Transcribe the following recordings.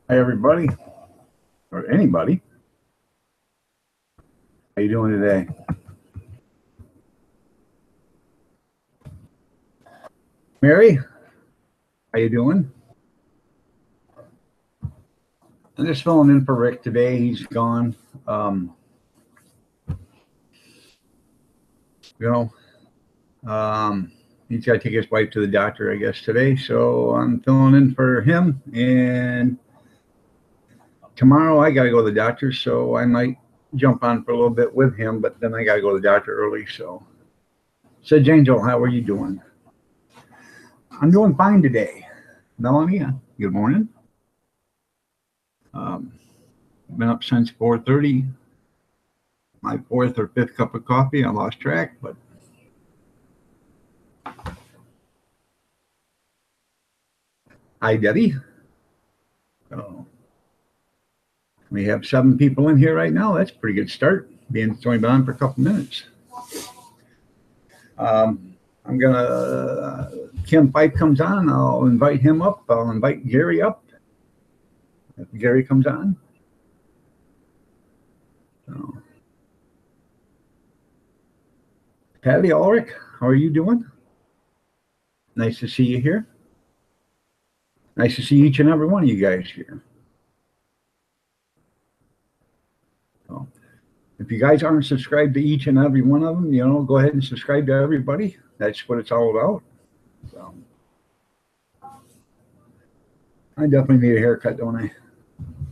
Hi, everybody, or anybody. How you doing today? Mary, how you doing? I'm just filling in for Rick today. He's gone. You know, he's got to take his wife to the doctor, I guess, today. So I'm filling in for him. And tomorrow I got to go to the doctor, so I might jump on for a little bit with him, but then I got to go to the doctor early. So, Sedge Angel, how are you doing? I'm doing fine today. Melanie, good morning. Been up since 4:30. My fourth or fifth cup of coffee. I lost track, but hi, Debbie. Oh, we have 7 people in here right now. That's a pretty good start. Being only been on for a couple minutes. I'm gonna. Kim Pipe comes on. I'll invite him up. I'll invite Gary up. If Gary comes on. So. Patty Ulrich, how are you doing? Nice to see you here. Nice to see each and every one of you guys here. So, if you guys aren't subscribed to each and every one of them, go ahead and subscribe to everybody. That's what it's all about. So, I definitely need a haircut, don't I?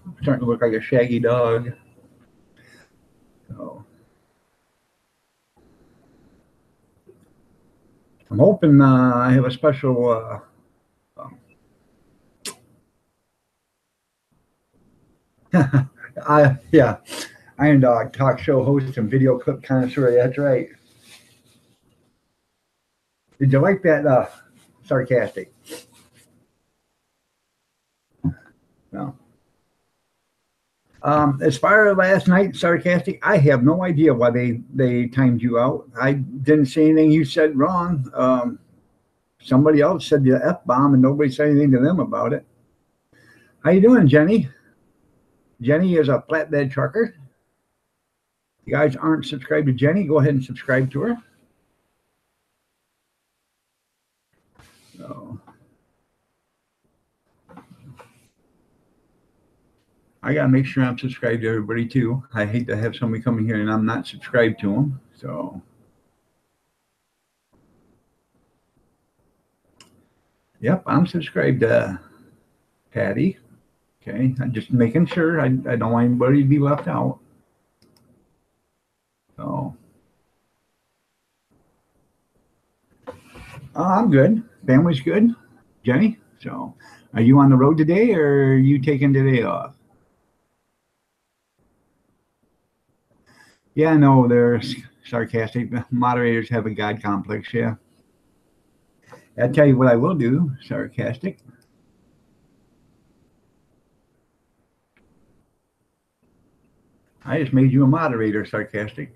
I'm starting to look like a shaggy dog. So, I'm hoping I have a special Iron Dog talk show host and video clip connoisseur. That's right. Did you like that sarcastic? No. As far as last night, sarcastic, I have no idea why they timed you out. I didn't say anything you said wrong. Somebody else said the F-bomb and nobody said anything to them about it. How you doing, Jenny? Jenny is a flatbed trucker. If you guys aren't subscribed to Jenny, go ahead and subscribe to her. So, I got to make sure I'm subscribed to everybody too. I hate to have somebody coming here and I'm not subscribed to them. So, yep, I'm subscribed to Patty. Okay, I'm just making sure. I don't want anybody to be left out. So, I'm good. Family's good. Jenny, so are you on the road today or are you taking today off? Yeah, no, they're sarcastic. Moderators have a God complex, yeah. I'll tell you what I will do, sarcastic. I just made you a moderator, sarcastic.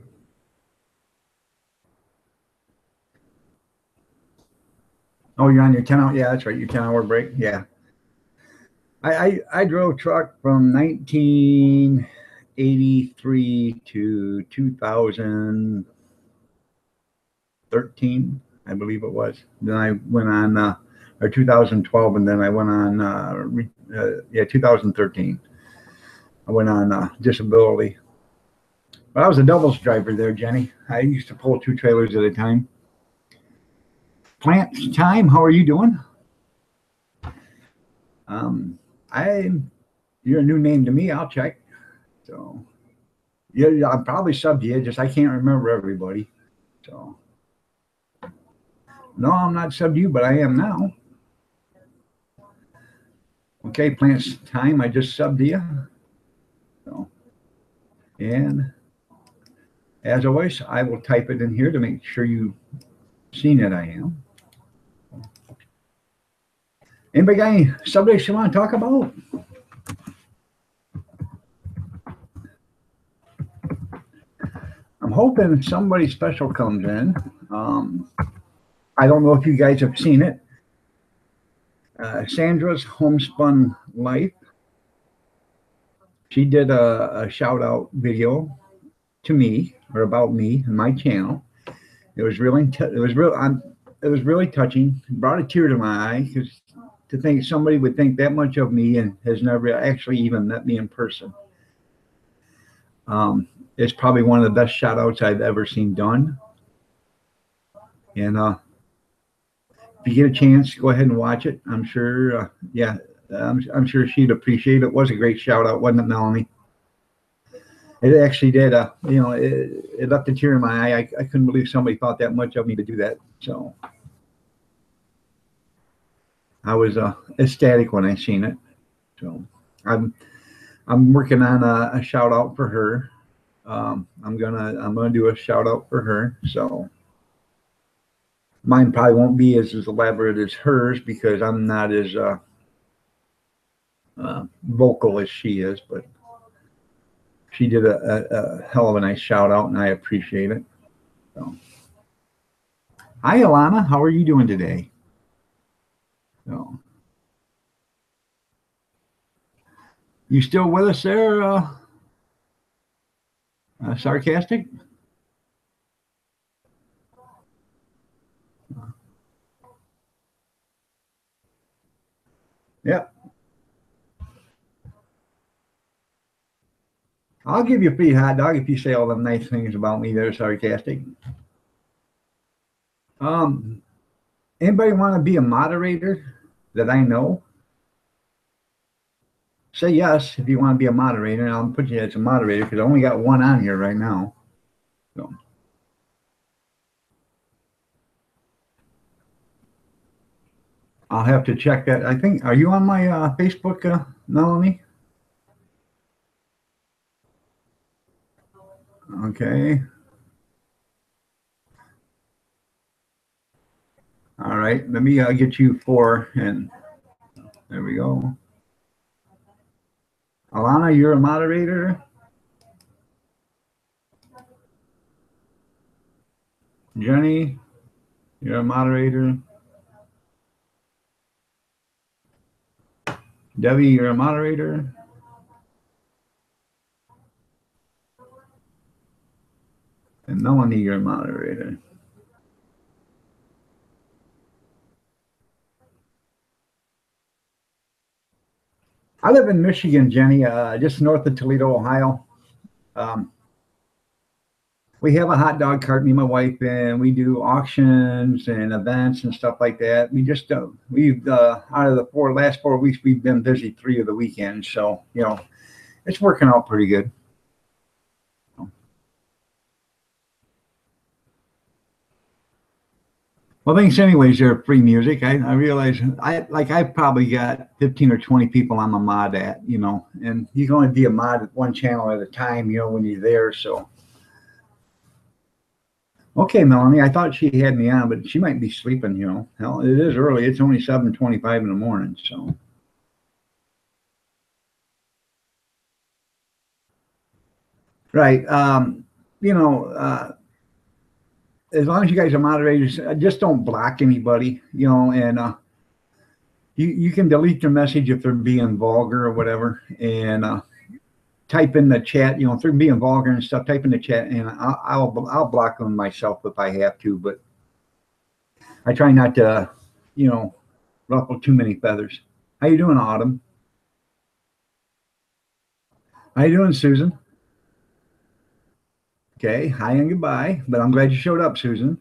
Oh, you're on your 10 hour? Yeah, that's right. Your 10-hour break. Yeah. I drove truck from 1983 to 2013, I believe it was. Then I went on, or 2012, and then I went on, 2013. I went on disability. But I was a doubles driver there, Jenny. I used to pull 2 trailers at a time. Plant Time, how are you doing? You're a new name to me. I'll check. So, yeah, I'm probably subbed you. Just I can't remember everybody. So, No, I'm not subbed you, but I am now. Okay, Plants Time, I just subbed you. So, and as always, I will type it in here to make sure you've seen it. I am. Anybody got any subjects you want to talk about? I'm hoping somebody special comes in. I don't know if you guys have seen it. Sandra's Homespun Life. She did a shout out video to me or about me and my channel. It was really it was really touching. It brought a tear to my eye because to think somebody would think that much of me and has never actually even met me in person. It's probably one of the best shout outs I've ever seen done. And if you get a chance, go ahead and watch it. I'm sure, I'm sure she'd appreciate it. It was a great shout out, wasn't it, Melanie? It actually did. It left a tear in my eye. I couldn't believe somebody thought that much of me to do that. So I was ecstatic when I seen it. So I'm working on a shout out for her. I'm gonna do a shout out for her. So mine probably won't be as elaborate as hers because I'm not as vocal as she is, but she did a hell of a nice shout out, and I appreciate it. So, hi, Alana. How are you doing today? So, you still with us there, Sarcastic? Yep. I'll give you a free hot dog if you say all the nice things about me there, Sarcastic. Um, Anybody want to be a moderator that I know? Say yes if you want to be a moderator, and I'll put you as a moderator because I only got one on here right now. So. I'll have to check that. I think, are you on my Facebook, Melanie? Okay. All right. Let me get you four, and there we go. Alana, you're a moderator. Jenny, you're a moderator. Debbie, you're a moderator. And Melanie, you're a moderator. I live in Michigan, Jenny, just north of Toledo, Ohio. We have a hot dog cart, me and my wife, and we do auctions and events and stuff like that. We just we've out of the last 4 weeks, we've been busy 3 of the weekends, so it's working out pretty good. Well, thanks anyways. There, free music. I realize I've probably got 15 or 20 people I'm a mod at, and you can only be a mod at one channel at a time, when you're there. So. Okay, Melanie, I thought she had me on, but she might be sleeping, Hell, it is early. It's only 7:25 in the morning, so. Right. As long as you guys are moderators, just don't block anybody, and you can delete their message if they're being vulgar or whatever, and type in the chat, if they're being vulgar and stuff, type in the chat, and I'll block them myself if I have to, but I try not to, ruffle too many feathers. How you doing, Autumn? How you doing, Susan? Okay, hi and goodbye, but I'm glad you showed up, Susan.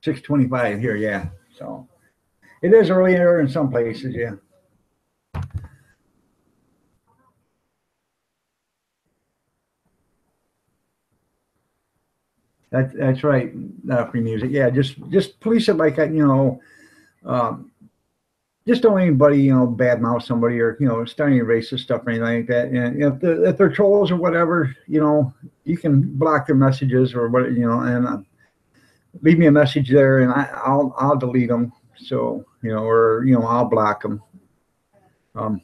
6:25 here, yeah. So it is earlier in some places, yeah. That's right. Free music. Yeah, just police it like um, just don't anybody badmouth somebody or start any racist stuff or anything like that. And if they're trolls or whatever, you can block their messages or what and leave me a message there, and I'll delete them. So or I'll block them. Um,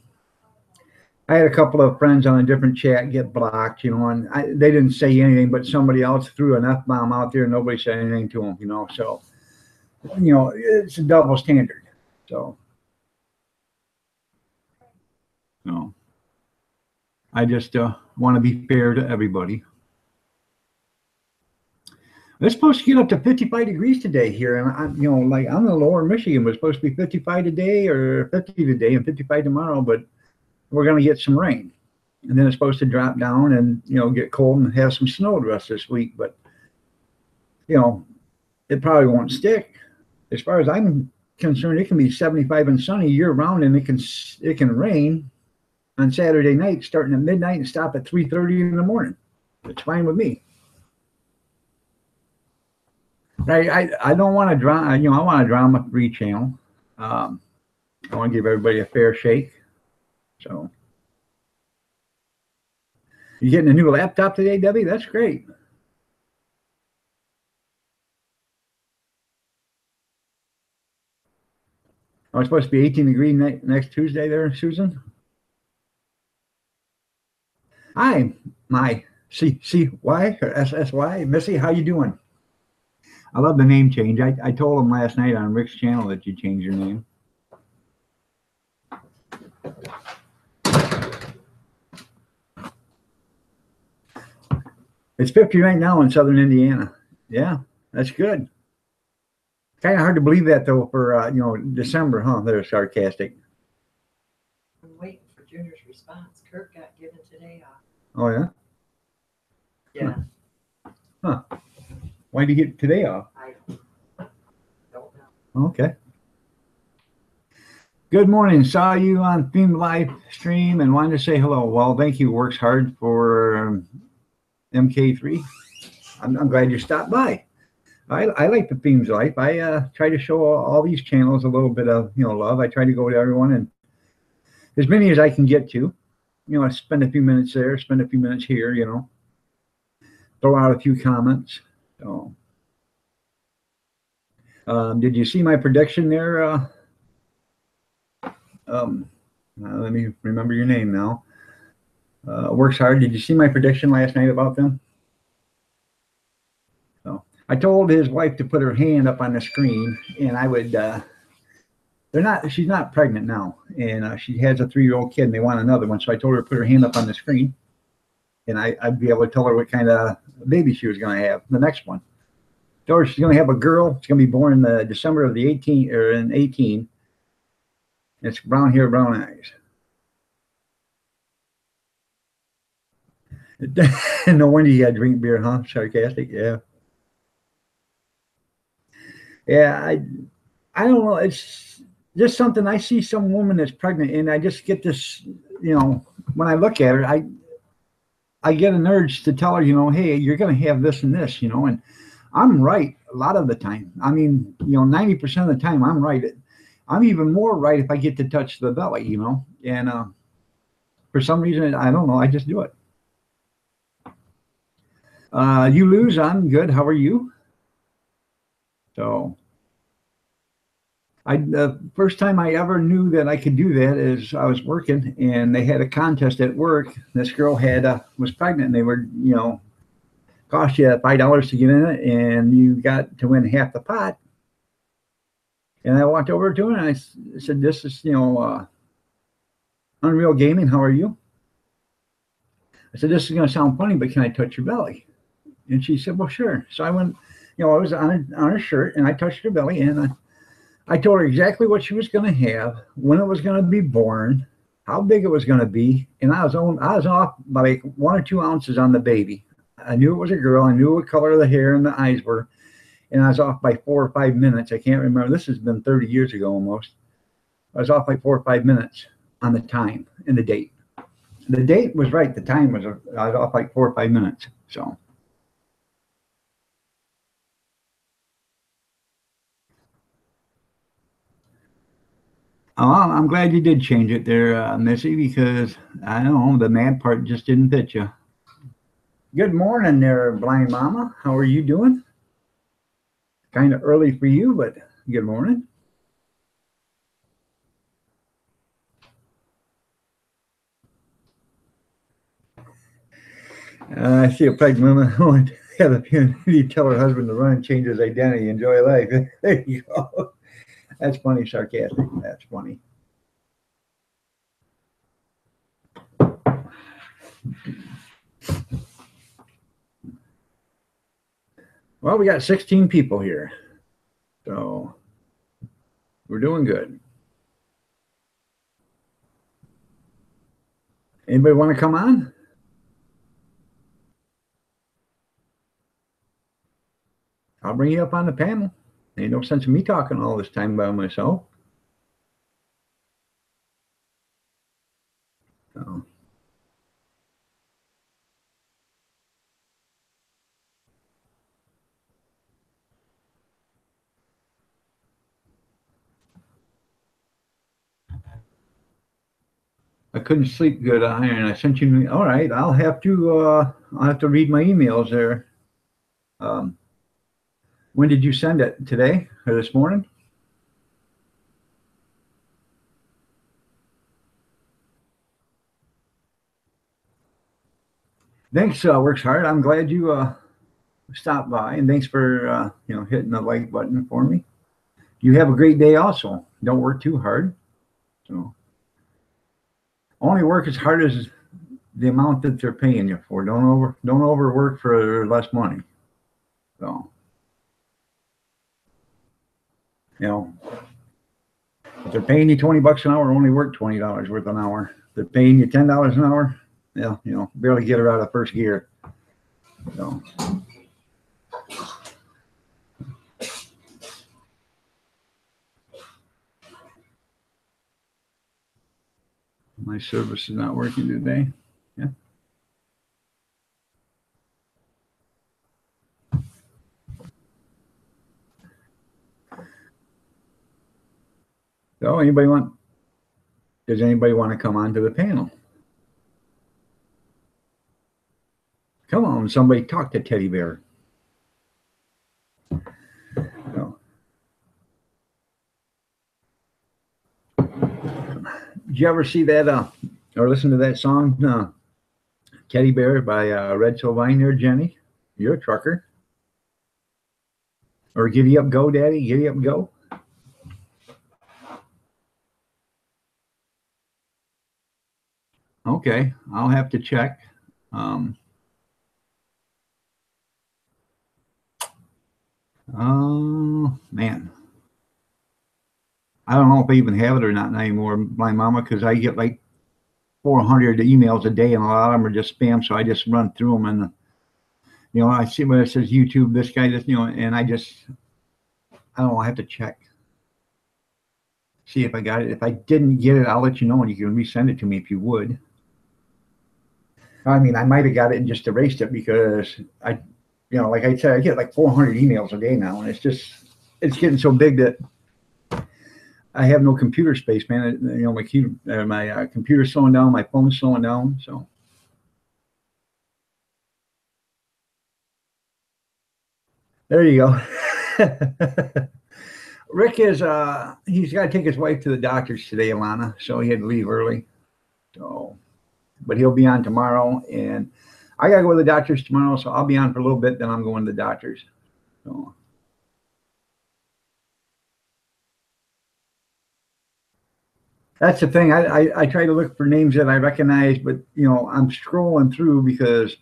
I had a couple of friends on a different chat get blocked, and they didn't say anything, but somebody else threw an F bomb out there, and nobody said anything to them, So, it's a double standard. So, no, I just want to be fair to everybody. It's supposed to get up to 55 degrees today here, and like I'm in lower Michigan. It was supposed to be 55 today or 50 today and 55 tomorrow, but we're going to get some rain. And then it's supposed to drop down and get cold and have some snow the rest of this week. But it probably won't stick. As far as I'm concerned, it can be 75 and sunny year round, and it can rain on Saturday night, starting at midnight and stop at 3:30 in the morning. It's fine with me. I don't want to drama. I want a drama-free channel. I want to give everybody a fair shake. So. You getting a new laptop today, Debbie? That's great. Oh, it's supposed to be 18 degrees next Tuesday there, Susan? Hi, my CCY or SSY. Missy, how you doing? I love the name change. I told him last night on Rick's channel that you changed your name. It's 50 right now in southern Indiana. Yeah, that's good. Kind of hard to believe that though for December, huh? They're sarcastic. I'm waiting for Junior's response. Kirk got given today off. Oh yeah. Yeah. Huh. Why did you get today off? I don't know. Okay. Good morning. Saw you on Theme Live stream and wanted to say hello. Well, thank you. Works hard for MK3. I'm glad you stopped by. I like the Themes Life. I try to show all these channels a little bit of love. I try to go to everyone and as many as I can get to. I spend a few minutes there, spend a few minutes here. Throw out a few comments. So, did you see my prediction there? Let me remember your name now. Works hard. Did you see my prediction last night about them? So I told his wife to put her hand up on the screen, and I would. She's not pregnant now, and she has a 3-year-old kid, and they want another one. So I told her to put her hand up on the screen, and I'd be able to tell her what kind of baby she was going to have. The next one. Told her she's going to have a girl. It's going to be born in the December of the 18 or in 18. It's brown hair, brown eyes. No wonder you got to drink beer, huh? Sarcastic, yeah. Yeah, I don't know. It's just something. I see some woman that's pregnant, and I just get this, when I look at her, I get an urge to tell her, hey, you're going to have this and this, and I'm right a lot of the time. I mean, 90% of the time I'm right. I'm even more right if I get to touch the belly, and for some reason, I don't know, I just do it. You lose, I'm good. How are you? So the first time I ever knew that I could do that is I was working and they had a contest at work. This girl was pregnant and they were, cost you $5 to get in it and you got to win half the pot. And I walked over to her and I said, this is, Unreal Gaming. How are you? I said, this is going to sound funny, but can I touch your belly? And she said, well, sure. So I went, I was on her shirt and I touched her belly and I told her exactly what she was going to have, when it was going to be born, how big it was going to be. And I was off by like 1 or 2 ounces on the baby. I knew it was a girl. I knew what color the hair and the eyes were. And I was off by 4 or 5 minutes. I can't remember. This has been 30 years ago almost. I was off by 4 or 5 minutes on the time and the date. The date was right. The time was, I was off like 4 or 5 minutes. So. Oh, I'm glad you did change it there, Missy, because I don't know, the mad part just didn't fit you. Good morning there, Blind Mama. How are you doing? Kind of early for you, but good morning. I see a pregnant woman who would have a opportunity to tell her husband to run and change his identity, enjoy life. There you go. That's funny, sarcastic. That's funny. Well, we got 16 people here, so we're doing good. Anybody want to come on? I'll bring you up on the panel. Ain't no sense in me talking all this time by myself. So. I couldn't sleep good, Iron. I sent you. All right, I'll have to read my emails there. Um, when did you send it? Today or this morning? Thanks. Works hard. I'm glad you stopped by, and thanks for hitting the like button for me. You have a great day. Also, don't work too hard. So only work as hard as the amount that they're paying you for. Don't overwork for less money. So you know, if they're paying you $20 an hour, only work $20 worth an hour. If they're paying you $10 an hour, yeah, barely get her out of first gear. So. My service is not working today. Yeah. So does anybody want to come onto the panel? Come on, somebody talk to Teddy Bear. So. Did you ever see that or listen to that song, Teddy Bear by Red Sylvain there, Jenny? You're a trucker. Or Giddy Up Go, Daddy, Giddy Up Go. Okay, I'll have to check. Oh, man. I don't know if I even have it or not anymore, my mama, because I get like 400 emails a day, and a lot of them are just spam. So I just run through them, and I see where it says YouTube, this guy, this, and I don't know. I have to check, see if I got it. If I didn't get it, I'll let you know, and you can resend it to me if you would. I mean, I might have got it and just erased it because like I said, I get like 400 emails a day now, and it's getting so big that I have no computer space, man. My computer's slowing down, my phone's slowing down, so. There you go. Rick he's got to take his wife to the doctor's today, Alana, so he had to leave early. So, but he'll be on tomorrow, and I got to go to the doctor's tomorrow, so I'll be on for a little bit, then I'm going to the doctor's. So. That's the thing. I try to look for names that I recognize, but I'm scrolling through because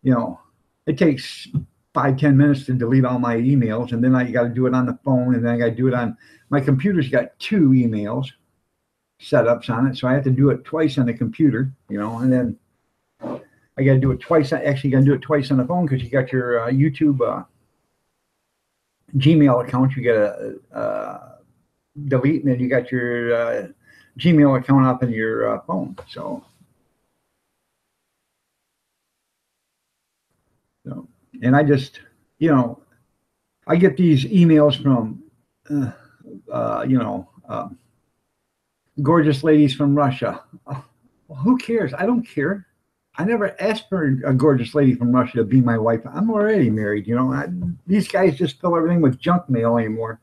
it takes 5-10 minutes to delete all my emails, and then I got to do it on the phone, and then I got to do it on my computer's got 2 emails setups on it, so I have to do it twice on the computer, and then I got to do it twice. I actually got to do it twice on the phone because you got your YouTube Gmail account. You got to delete, and then you got your Gmail account up in your phone. So, and I just, I get these emails from, gorgeous ladies from Russia. Oh, well, who cares? I don't care. I never asked for a gorgeous lady from Russia to be my wife. I'm already married. These guys just fill everything with junk mail anymore.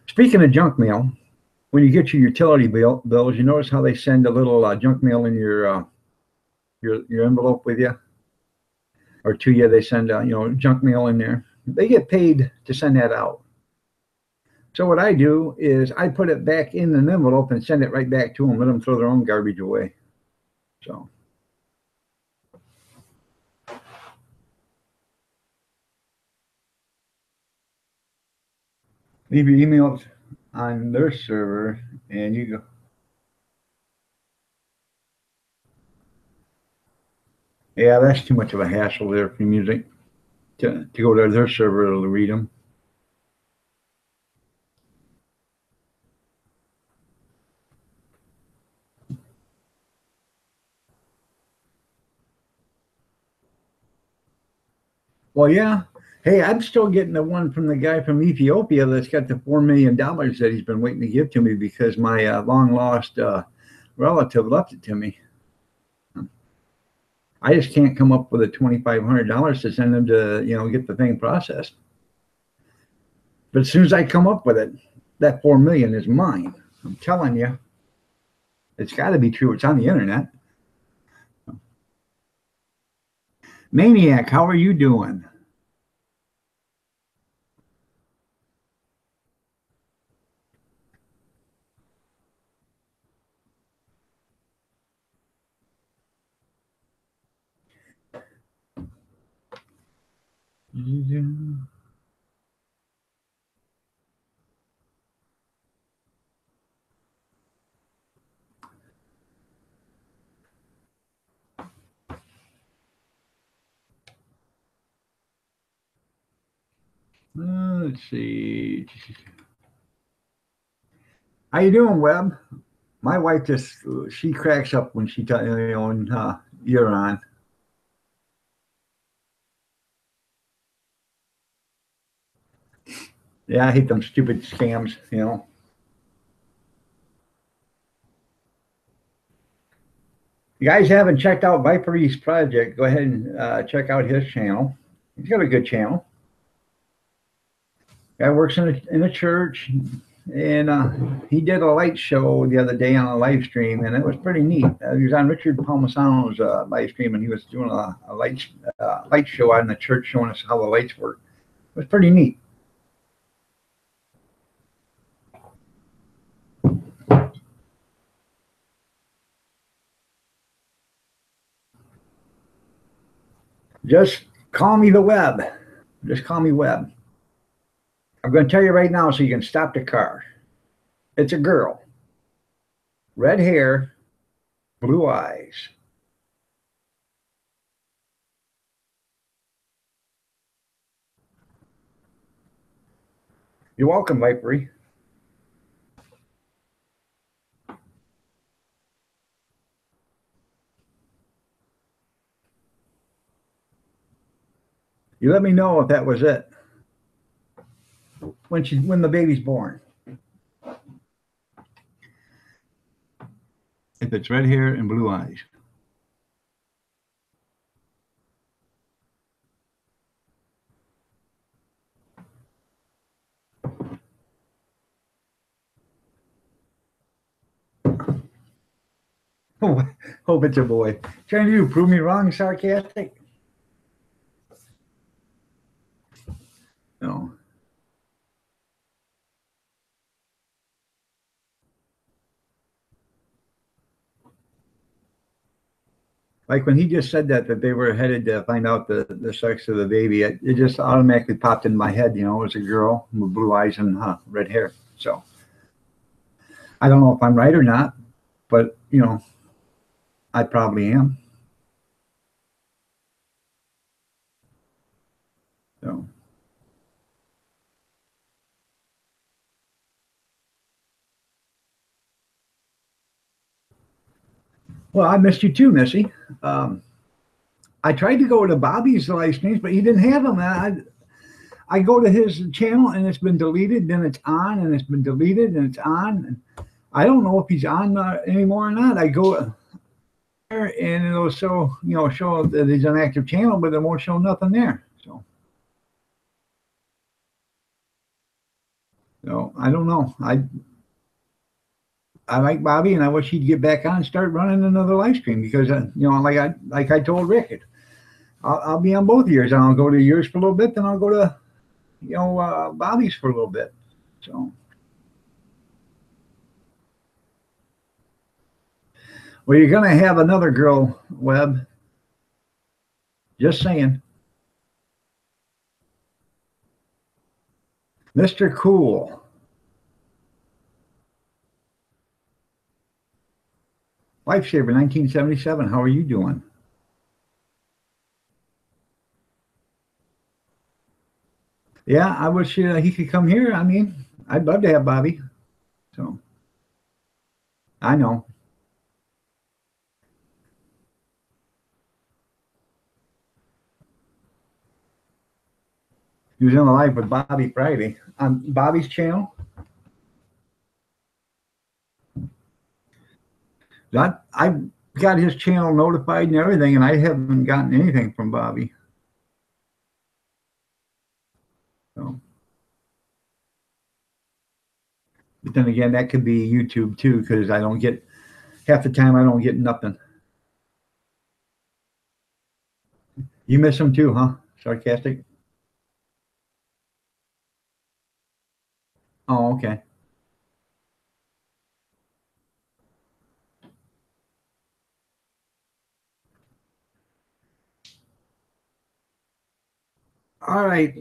Speaking of junk mail, when you get your utility bills, you notice how they send a little junk mail in your envelope with you, or to you. They send junk mail in there. They get paid to send that out. So what I do is I put it back in an envelope and send it right back to them. Let them throw their own garbage away. So. Leave your emails on their server and you go. Yeah, that's too much of a hassle there for music to go to their server to read them. Well, yeah. Hey, I'm still getting the one from the guy from Ethiopia that's got the $4 million that he's been waiting to give to me because my long lost relative left it to me. I just can't come up with a $2,500 to send them to, get the thing processed. But as soon as I come up with it, that 4 million is mine. I'm telling you, it's got to be true. It's on the internet. Maniac, how are you doing? Let's see. How you doing, Webb? My wife she cracks up when she you're on. Yeah, I hate them stupid scams, You guys haven't checked out Viper East Project, go ahead and check out his channel. He's got a good channel. Guy works in a church, and he did a light show the other day on a live stream, and it was pretty neat. He was on Richard Palmisano's live stream, and he was doing a light show out in the church, showing us how the lights work. It was pretty neat. Just call me the Webb. Just call me Webb. I'm going to tell you right now so you can stop the car. It's a girl. Red hair, blue eyes. You're welcome, Vipery. You let me know if that was it. When the baby's born. If it's red hair and blue eyes. Hope it's a boy. Trying to prove me wrong, sarcastic? No. Like when he just said that they were headed to find out the sex of the baby, it just automatically popped in my head. It was a girl with blue eyes and red hair. So I don't know if I'm right or not, but I probably am. So. Well, I missed you too, Missy. I tried to go to Bobby's live streams, but he didn't have them. I go to his channel and it's been deleted, then it's on, and it's been deleted and it's on. And I don't know if he's on anymore or not. I go there and it'll show, show that he's an active channel, but it won't show nothing there. So I don't know. I like Bobby, and I wish he'd get back on and start running another live stream because like I told Rick, I'll be on both yours. I'll go to yours for a little bit, then I'll go to Bobby's for a little bit. So, well, you're gonna have another girl, Webb. Just saying, Mr. Cool. Lifesaver 1977. How are you doing? Yeah, I wish he could come here. I mean, I'd love to have Bobby. So I know. He was in a live with Bobby Friday on Bobby's channel. That I got his channel notified and everything, and I haven't gotten anything from Bobby. So, but then again, that could be YouTube too, because I don't get half the time. I don't get nothing. You miss him too, huh? Sarcastic. Oh, okay. All right,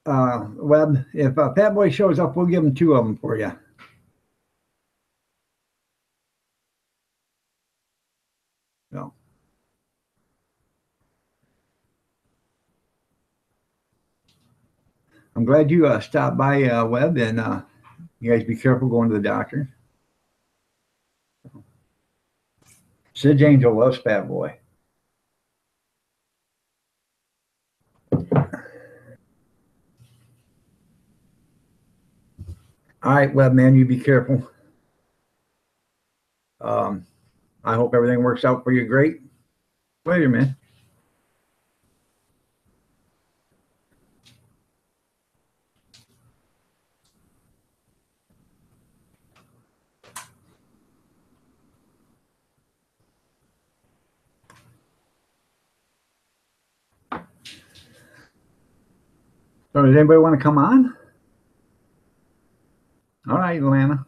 Webb. If Fat Boy shows up, we'll give him two of them for you. So, I'm glad you stopped by, Webb, and you guys be careful going to the doctor. Sid Angel loves Fat Boy. All right, Webb, man, you be careful. I hope everything works out for you great. Later, man. So does anybody want to come on? All right, Atlanta.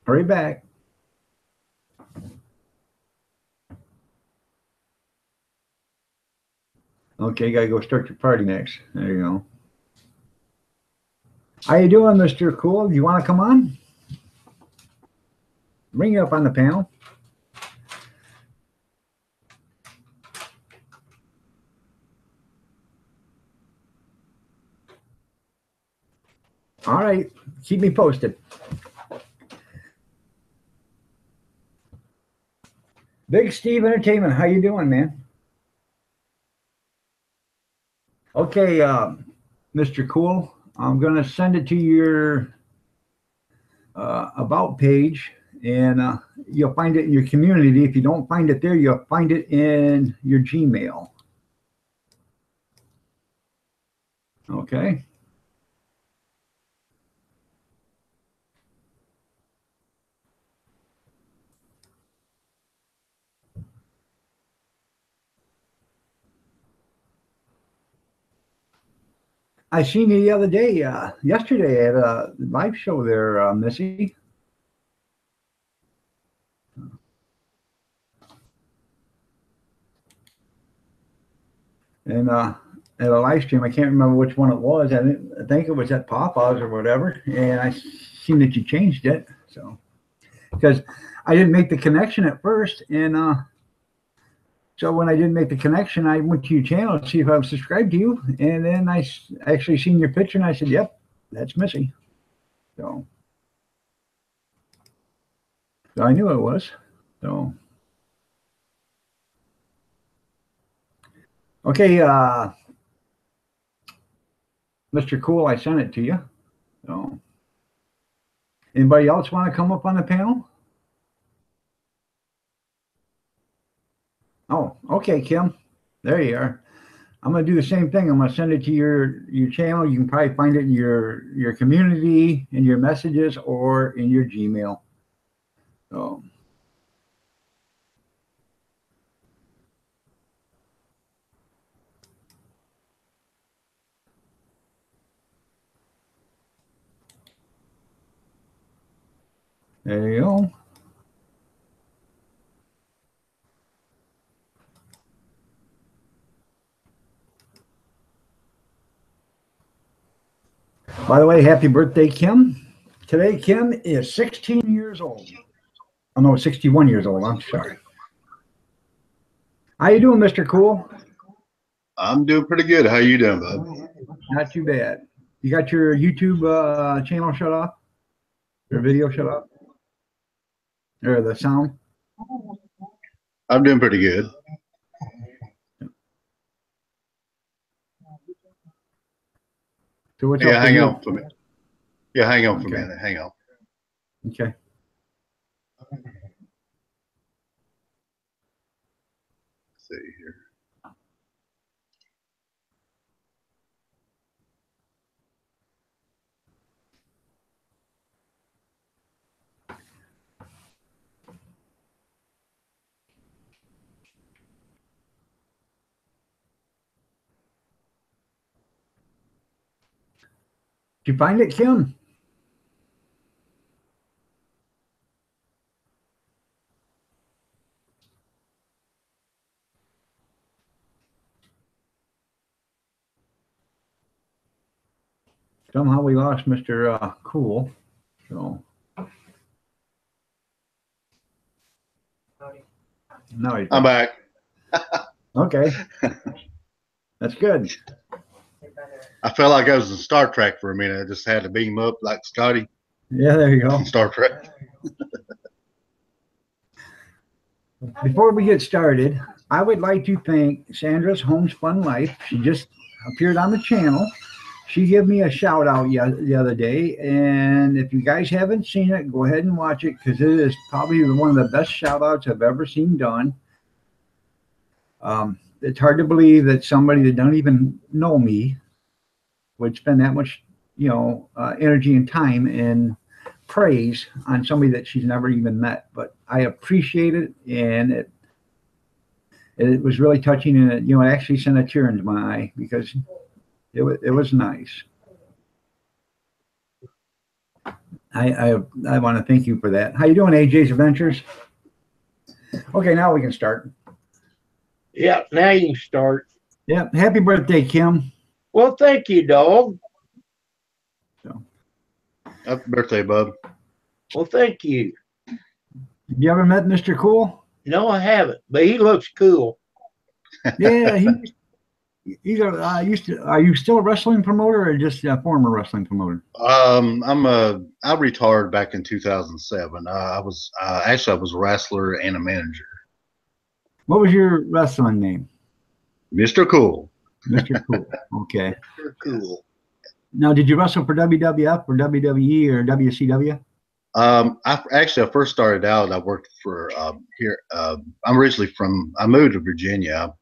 Hurry back. Okay, you gotta go start your party next. There you go. How you doing, Mr. Cool? Do you want to come on? Bring you up on the panel. All right, keep me posted. Big Steve Entertainment, how you doing, man? Okay, Mr. Cool, I'm gonna send it to your about page, and you'll find it in your community. If you don't find it there, you'll find it in your Gmail. Okay. I seen you the other day, yesterday at a live show there, Missy. And at a live stream, I can't remember which one it was. I think it was at Papa's or whatever. And I seen that you changed it. So, because I didn't make the connection at first. And so when I didn't make the connection, I went to your channel to see if I was subscribed to you. And then I actually seen your picture and I said, yep, that's Missy. So I knew it was. So, okay, Mr. Cool, I sent it to you. So Anybody else want to come up on the panel? Oh, okay, Kim. There you are. I'm gonna do the same thing. I'm gonna send it to your channel. You can probably find it in your community, in your messages, or in your Gmail. So there you go. By the way, happy birthday, Kim. Today, Kim is 16 years old. Oh, no, 61 years old. I'm sorry. How you doing, Mr. Cool? I'm doing pretty good. How you doing, bud? Not too bad. You got your YouTube channel shut off? Your video shut off? Or the sound? I'm doing pretty good. So what's Yeah, up hang for on for a minute. Yeah, hang on for a Okay. minute. Hang on. you? Okay. Let's see here. Did you find it, Kim? Somehow we lost Mr. Cool. So now he's I'm back. okay. That's good. I felt like I was in Star Trek for a minute. I just had to beam up like Scotty Yeah, there you go. from Star Trek. Before we get started, I would like to thank Sandra's Homespun Life. She just appeared on the channel. She gave me a shout out the other day, and if you guys haven't seen it, go ahead and watch it because it is probably one of the best shout outs I've ever seen done. It's hard to believe that somebody that don't even know me would spend that much, energy and time and praise on somebody that she's never even met. But I appreciate it, and it was really touching, and it actually sent a tear into my eye because it was nice. I want to thank you for that. How you doing, AJ's Adventures? Okay, now we can start. Yeah, now you can start. Yeah, happy birthday, Kim. Well, thank you, dog. Happy birthday, bub. Well, thank you. Have you ever met Mr. Cool? No, I haven't, but he looks cool. Yeah, he's are you still a wrestling promoter or just a former wrestling promoter? I retired back in 2007. I was actually I was a wrestler and a manager. What was your wrestling name? Mr. Cool. Mr. Cool. Okay. You're cool. Now, did you wrestle for WWF or WWE or WCW? I first started out. I worked for here. I moved to Virginia. I'm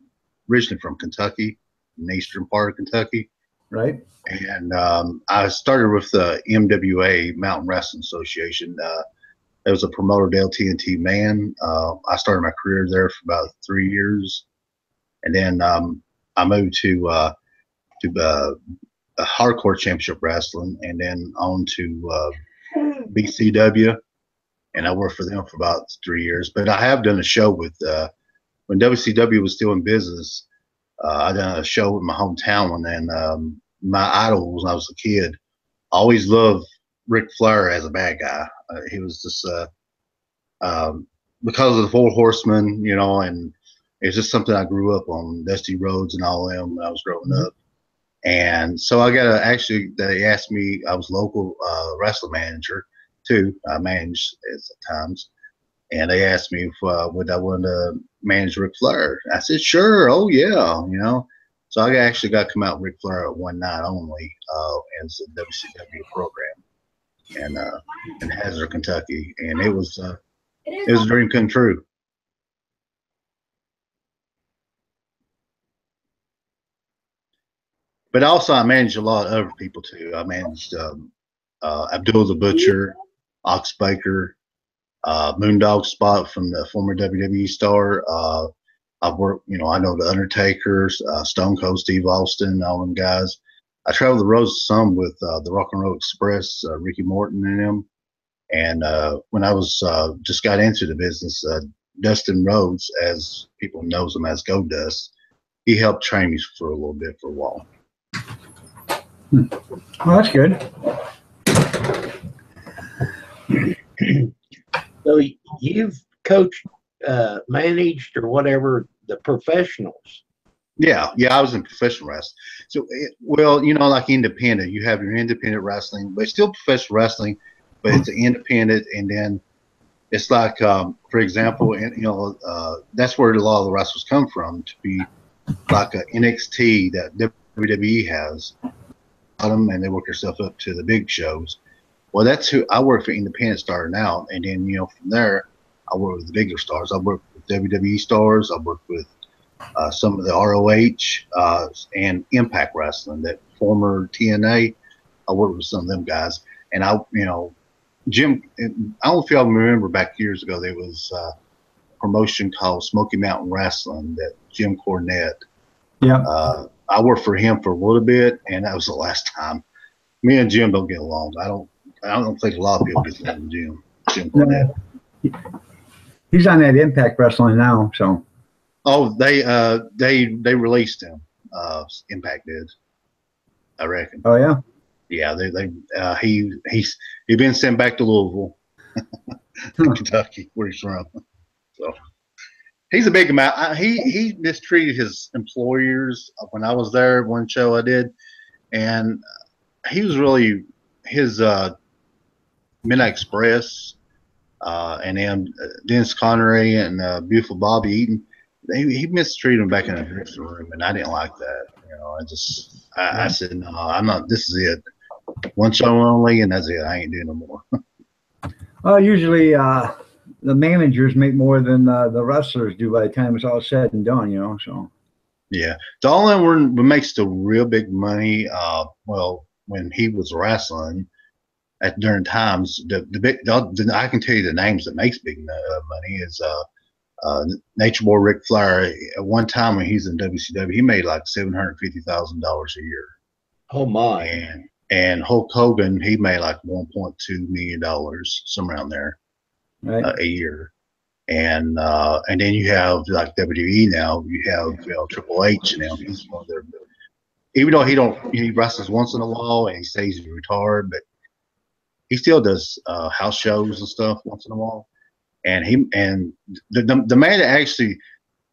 originally from Kentucky, the eastern part of Kentucky. Right. And I started with the MWA, Mountain Wrestling Association. There was a promoter, Dale TNT Man. I started my career there for about 3 years. And then I moved to Hardcore Championship Wrestling and then on to BCW. And I worked for them for about 3 years. But I have done a show with, when WCW was still in business, I done a show in my hometown, and my idol when I was a kid, I always loved Ric Flair as a bad guy. He was just because of the Four Horsemen, and it's just something I grew up on, Dusty Rhodes and all them when I was growing up. And so I got they asked me, I was local wrestling manager too. I managed at times. And they asked me if would I want to manage Ric Flair. I said, sure. Oh yeah, So I actually got to come out with Ric Flair at one night only as a WCW program. in Hazard, Kentucky, and it was a dream come true. But also, I managed a lot of other people too. I managed Abdul the Butcher, Ox Baker, Moondog Spot from the former WWE star. I've worked, I know the Undertakers, Stone Cold Steve Austin, all them guys. I traveled the roads some with the Rock and Roll Express, Ricky Morton and them. And when I was just got into the business, Dustin Rhodes, as people knows him as Goldust, he helped train me for a little bit for a while. Well, that's good. So you've coached, managed, or whatever the professionals. Yeah, I was in professional wrestling. So, like independent, you have your independent wrestling, but it's still professional wrestling, but it's independent. And then it's like, for example, that's where a lot of the wrestlers come from, to be like a NXT that WWE has, and they work themselves up to the big shows. Well, that's who I work for. Independent starting out, and then from there, I work with the bigger stars. I work with WWE stars. I work with some of the ROH and Impact Wrestling, that former TNA. I worked with some of them guys, and Jim. I don't know if y'all remember back years ago, there was a promotion called Smoky Mountain Wrestling that Jim Cornette. Yeah. I worked for him for a little bit, and that was the last time. Me and Jim don't get along. I don't think a lot of people get along with Jim Cornette. No. He's on that Impact Wrestling now, so. Oh, they released him. Impact did, I reckon. Oh yeah. Yeah, he's been sent back to Louisville, Kentucky, where he's from. So he's a big amount. He mistreated his employers when I was there. One show I did, and he was really his Midnight Express, and then Dennis Connery and Beautiful Bobby Eaton. He mistreated him back in the dressing room, and I didn't like that. I said, no, I'm not. This is it. One show only, and that's it. I ain't doing no more. Well, usually the managers make more than the wrestlers do by the time it's all said and done, So. Yeah, the only one that makes the real big money, when he was wrestling during times, I can tell you the names that makes big money is Nature Boy Ric Flair. At one time when he's in WCW, he made like $750,000 a year. Oh my! And Hulk Hogan, he made like $1.2 million, somewhere around there, Right. a year. And then you have like WWE now. You have Triple H now. He's one of their. Even though he wrestles once in a while and he stays he's retired, but he still does house shows and stuff once in a while. And the man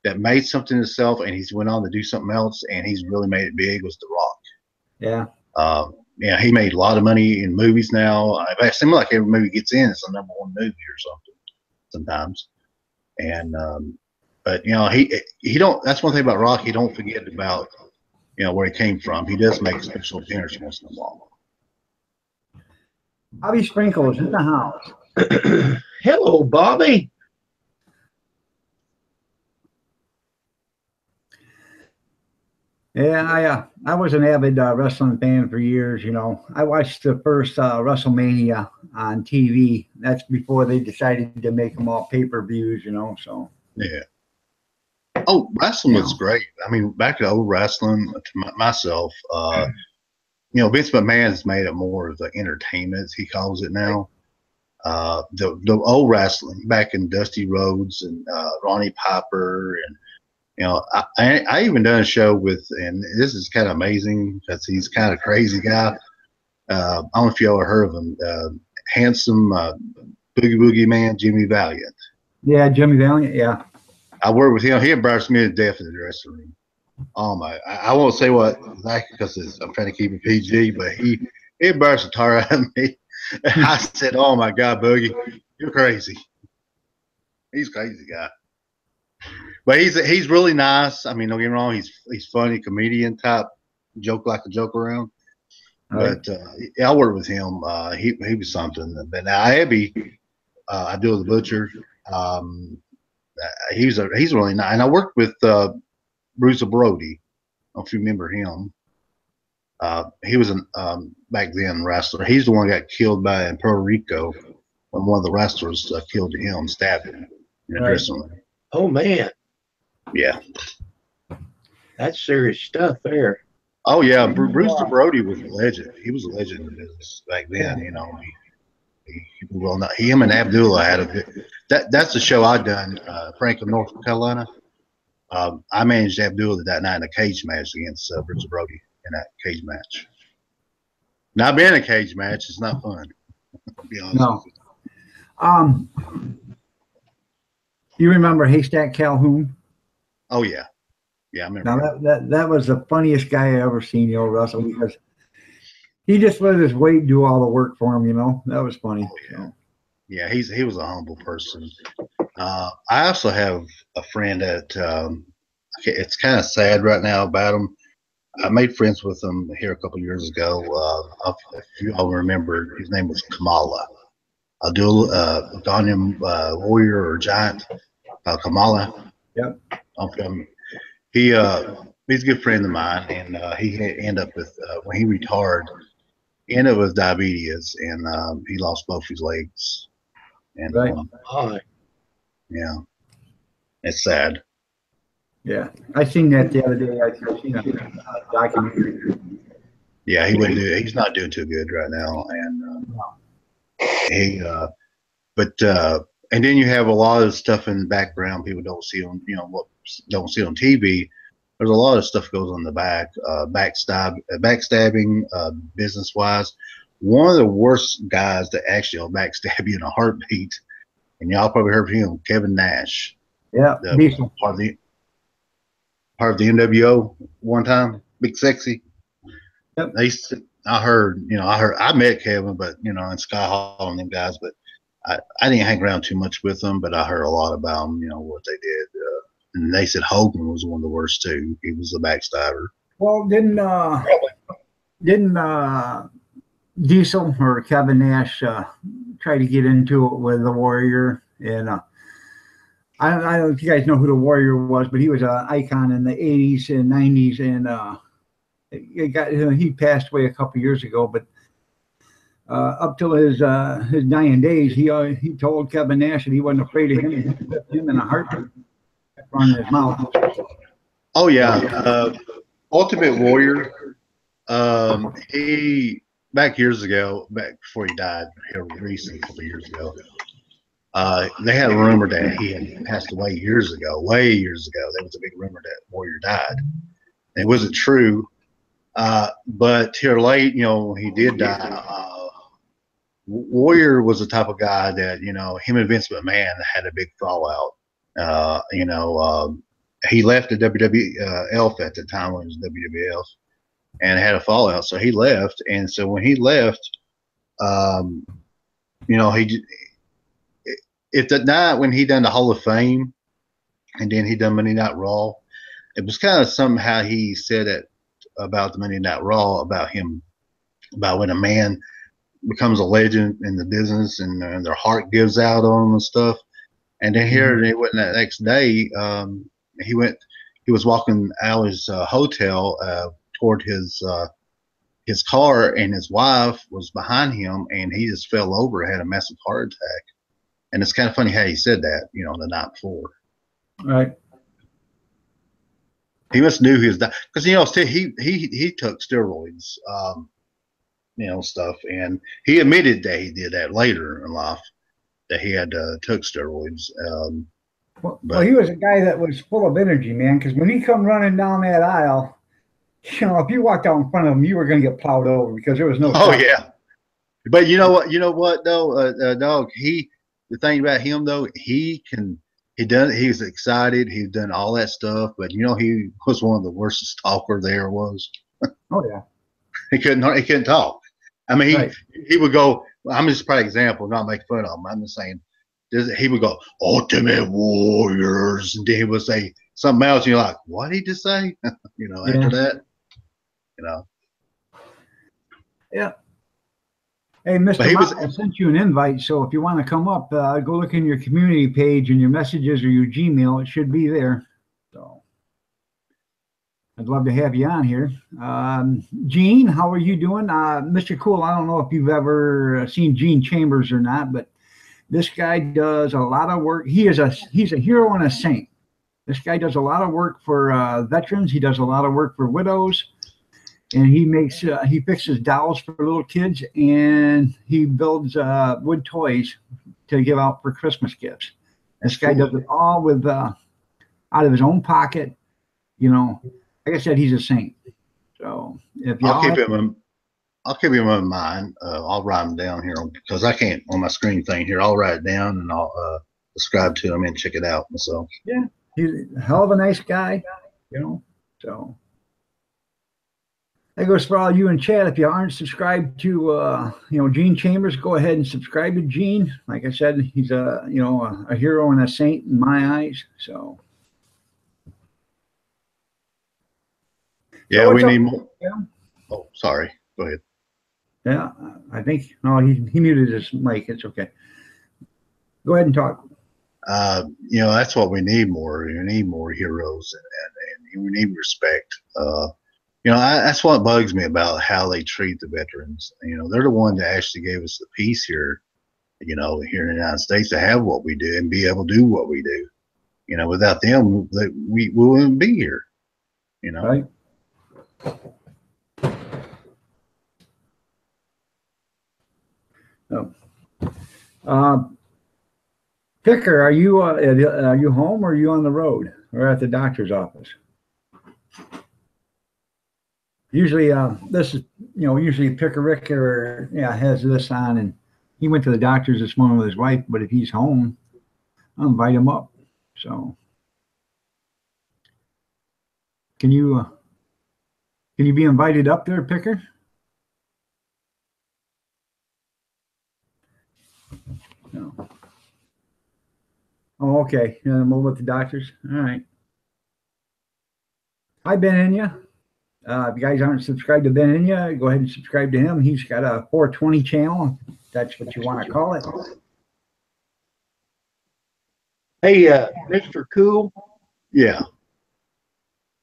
that made something himself, and he's went on to do something else, and he's really made it big, was The Rock. Yeah. He made a lot of money in movies now. It seems like every movie gets in, it's a #1 movie or something sometimes. And but he don't. That's one thing about Rock. He don't forget about where he came from. He does make special appearances once in a while. Bobby Sprinkles in the house. Hello, Bobby. Yeah, I was an avid wrestling fan for years. I watched the first WrestleMania on TV. That's before they decided to make them all pay-per-views. So. Yeah. Oh, wrestling was great. I mean, back to old wrestling, to myself, Vince McMahon has made it more of the entertainment, as he calls it now. The old wrestling back in Dusty Rhodes and Ronnie Piper, and I even done a show with, and this is kind of amazing because he's kind of crazy guy. I don't know if you ever heard of him. Handsome Boogie Woogie Man, Jimmy Valiant. Yeah, Jimmy Valiant. Yeah. I worked with him. He embarrassed me to death in the dressing room. Oh my! I won't say what exactly because I'm trying to keep it PG, but he embarrassed the tar out of me. I said, "Oh my God, Boogie, you're crazy." He's a crazy guy, but he's really nice. I mean, don't get me wrong. He's funny, comedian type, joke like a joke around. Right. But yeah, I worked with him. He was something. But now Abby, Abdul the Butcher. Um, he's really nice. And I worked with Bruce Brody. I don't know if you remember him. He was an back then wrestler. He's the one that got killed by in Puerto Rico when one of the wrestlers killed him, stabbed him in the Right. dressing room. Oh man, Yeah. that's serious stuff there. Oh yeah, Bruce Brody was a legend. He was a legend in the business back then. You know, well, not him and Abdullah had a bit. That's the show I done, Franklin, North Carolina. I managed Abdullah that night in a cage match against Bruce Brody in that cage match. Now, being in a cage match is not fun. To be honest No. with you. You remember Haystack Calhoun? Oh yeah, yeah, I remember. Now that was the funniest guy I ever seen, Russell, because he just let his weight do all the work for him. That was funny. Oh, yeah. Yeah, he was a humble person. I also have a friend that it's kind of sad right now about him. I made friends with him here a couple years ago. If you all remember, his name was Kamala. Abdul Ghanaian warrior or giant, Kamala. Yep. He's a good friend of mine, and he ended up with when he retired, he ended up with diabetes, and he lost both his legs. And Right. yeah, it's sad. Yeah, I seen that the other day. I seen a documentary. Yeah, he's not doing too good right now, and and then you have a lot of stuff in the background people don't see on don't see on TV. There's a lot of stuff goes on the back, backstabbing, business wise. One of the worst guys that actually will backstab you in a heartbeat, and y'all probably heard of him, Kevin Nash. Yeah, Diesel. Part of the NWO one time, Big Sexy. Yep. I met Kevin, but in Sky Hall and them guys, but I didn't hang around too much with them, but I heard a lot about them, what they did. And they said Hogan was one of the worst too. He was a backstabber. Well, didn't Diesel or Kevin Nash try to get into it with the Warrior? And I don't know if you guys know who the Warrior was, but he was an icon in the 80s and 90s, and he passed away a couple years ago. But up till his dying days, he told Kevin Nash that he wasn't afraid of him. He put him in a heartbeat on his mouth. Oh yeah, Ultimate Warrior. He back years ago, back before he died, here recently, a couple of years ago. They had a rumor that he had passed away years ago, way years ago. There was a big rumor that Warrior died. It wasn't true, but here late, he did die. Warrior was the type of guy that him and Vince McMahon had a big fallout. He left the WWF at the time when it was WWF, and had a fallout. So he left, and so when he left, if that night when he done the Hall of Fame, and then he done Monday Night Raw, it was kind of somehow he said it about the Monday Night Raw about him, about when a man becomes a legend in the business and their heart gives out on them and stuff. And then here he went that next day. He was walking out of his hotel toward his car, and his wife was behind him, and he just fell over, had a massive heart attack. And it's kind of funny how he said that, the night before. Right. He must knew he was dying because he took steroids, stuff, and he admitted that he did that later in life, that he had took steroids. Well, he was a guy that was full of energy, man. Because when he come running down that aisle, if you walked out in front of him, you were going to get plowed over because there was no. Oh yeah, but you know what though, dog. The thing about him though, he was excited. He's done all that stuff, but he was one of the worst talker there was. Oh yeah. He couldn't talk. I mean, Right. he would go. I'm just probably example, not making fun of him. I'm just saying. He would go Ultimate Warriors, and then he would say something else. And you're like, what did he just say? After that, Yeah. Hey, Mr. But he was- Mott, I sent you an invite, so if you want to come up, go look in your community page and your messages or your Gmail. It should be there. So I'd love to have you on here. Gene, how are you doing? Mr. Cool, I don't know if you've ever seen Gene Chambers or not, but this guy does a lot of work. He's a hero and a saint. This guy does a lot of work for veterans. He does a lot of work for widows. And he fixes dolls for little kids, and he builds wood toys to give out for Christmas gifts. This guy does it all with out of his own pocket. You know, like I said, he's a saint. So if I'll keep him in mind. I'll write him down here because I can't on my screen thing here. I'll write it down and I'll subscribe to him and check it out myself. Yeah, he's a hell of a nice guy. You know, so. That goes for all you in chat. If you aren't subscribed to, Gene Chambers, go ahead and subscribe to Gene. Like I said, he's a hero and a saint in my eyes. So. Yeah, So we need more. Yeah. Oh, sorry. Go ahead. Yeah, I think he muted his mic. It's okay. Go ahead and talk. That's what we need more. We need more heroes and we need respect. That's what bugs me about how they treat the veterans. They're the one that actually gave us the peace here, here in the United States to have what we do and be able to do what we do. Without them, we wouldn't be here, Right. Oh. Picker, are you home or are you on the road or at the doctor's office? Usually, this is, usually Picker Rick has this on, and he went to the doctor's this morning with his wife, but if he's home, I'll invite him up. So, can you be invited up there, Picker? No. Oh, okay. I'm over at the doctor's. All right. Hi, Ben Inya. If you guys aren't subscribed to Ben Inya, go ahead and subscribe to him. He's got a 420 channel. If that's what you want to call it. Hey, Mr. Cool, Yeah.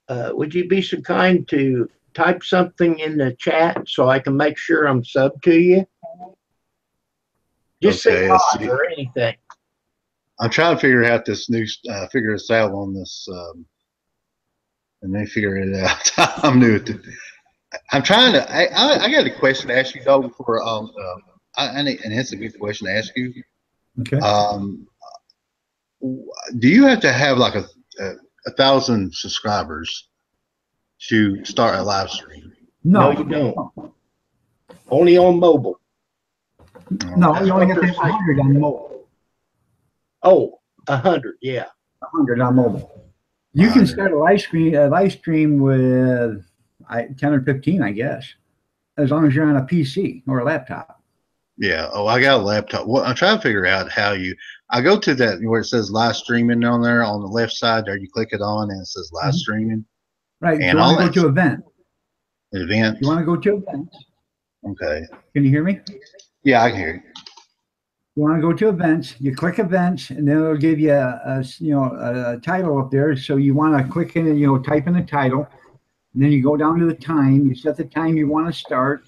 would you be so kind to type something in the chat so I can make sure I'm sub to you? Just Okay, say let's hi see. or anything. I'm trying to figure out this new, figure this out on this, and they figure it out. I'm new at it. I'm trying to. I got a question to ask you though. Before and it's a good question to ask you. Okay. Do you have to have like a 1,000 subscribers to start a live stream? No, you don't. Only on mobile. No, That's you only what have to they're have saying. 100 on mobile. Oh, 100, yeah. 100 on mobile. You can start a live stream with 10 or 15, I guess, as long as you're on a PC or a laptop. Yeah. Oh, I got a laptop. Well, I'm trying to figure out how I go to that where it says live streaming on there on the left side there. You click it on and it says live streaming. Right. And you want to all go to event. Events. You want to go to events. Okay. Can you hear me? Yeah, I can hear you. You want to go to events, you click events, and then it'll give you a title up there. So you want to click in and, type in the title. And then you go down to the time. You set the time you want to start,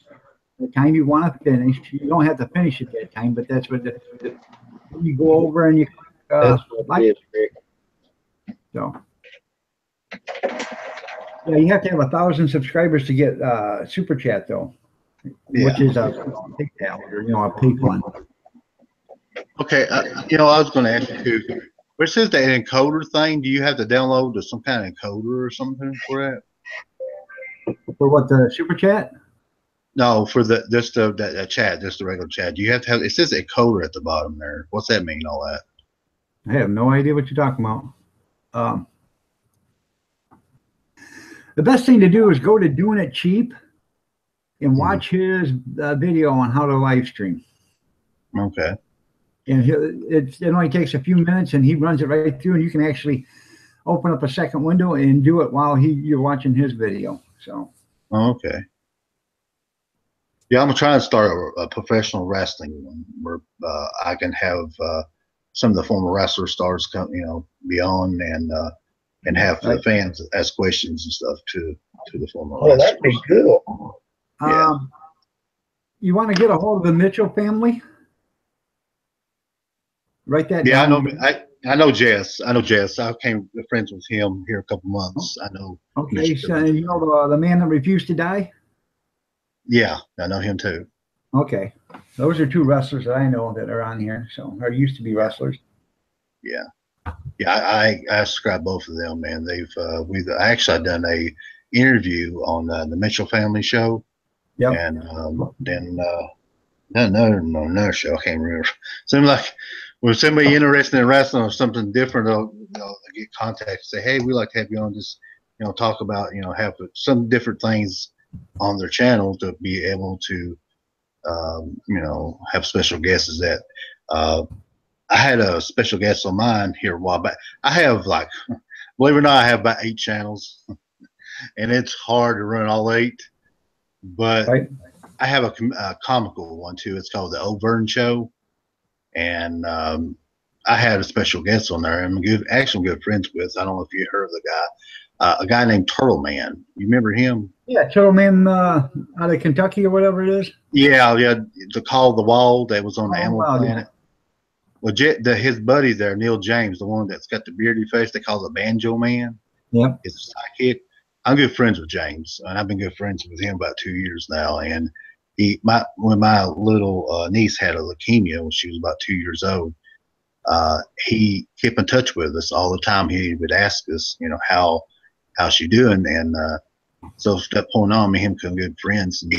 the time you want to finish. You don't have to finish at that time, but that's what you go over and you click. That's what it is, Rick. So, yeah, you have to have 1,000 subscribers to get Super Chat, though, which is a PayPal or, a PayPal. Okay. I was going to ask you too. Where it says the encoder thing, do you have to download some kind of encoder or something for that? For what, the Super Chat? No, for that chat, just the regular chat. Do you have to have? It says encoder at the bottom there. What's that mean? All that? I have no idea what you're talking about. The best thing to do is go to Doing It Cheap and watch his video on how to live stream. Okay. And it only takes a few minutes, and he runs it right through, and you can actually open up a second window and do it while you're watching his video. So. Okay. Yeah, I'm trying to start a professional wrestling one where I can have some of the former wrestler stars come, be on and have the Right. fans ask questions and stuff to the former Oh, that'd be wrestlers. cool. Yeah. You want to get a hold of the Mitchell family? Write that Yeah, down. I know Jess. I know Jess. I became friends with him here a couple months. I know. Okay, Mr. so you know the man that refused to die? Yeah, I know him too. Okay. Those are two wrestlers that I know that are on here, so or used to be wrestlers. Yeah. Yeah, I subscribe both of them, man. We've actually done a interview on the Mitchell Family Show, Yep. and then another show. I can't remember. Seems like when somebody interested in wrestling or something different, they'll get contact and say, "Hey, we'd like to have you on this, talk about, have some different things on their channel to be able to, have special guests." That I had a special guest on mine here a while back. I have believe it or not, I have about 8 channels, and it's hard to run all 8. But Right. I have a comical one too. It's called the O'Vern Show, and I had a special guest on there. I'm good friends with. I don't know if you heard of the guy, a guy named Turtle Man. You remember him? Yeah, Turtleman out of Kentucky or whatever it is. Yeah. The Call of the Wall that was on the Oh, Animal wow, Planet. Well, his buddy there, Neil James, the one that's got the beardy face, they call the Banjo Man. Yep. Is a sidekick. I'm good friends with James, and I've been good friends with him about 2 years now. And when my little niece had a leukemia when she was about 2 years old, he kept in touch with us all the time. He would ask us, how's she doing? And so from that point on, me and him become good friends. And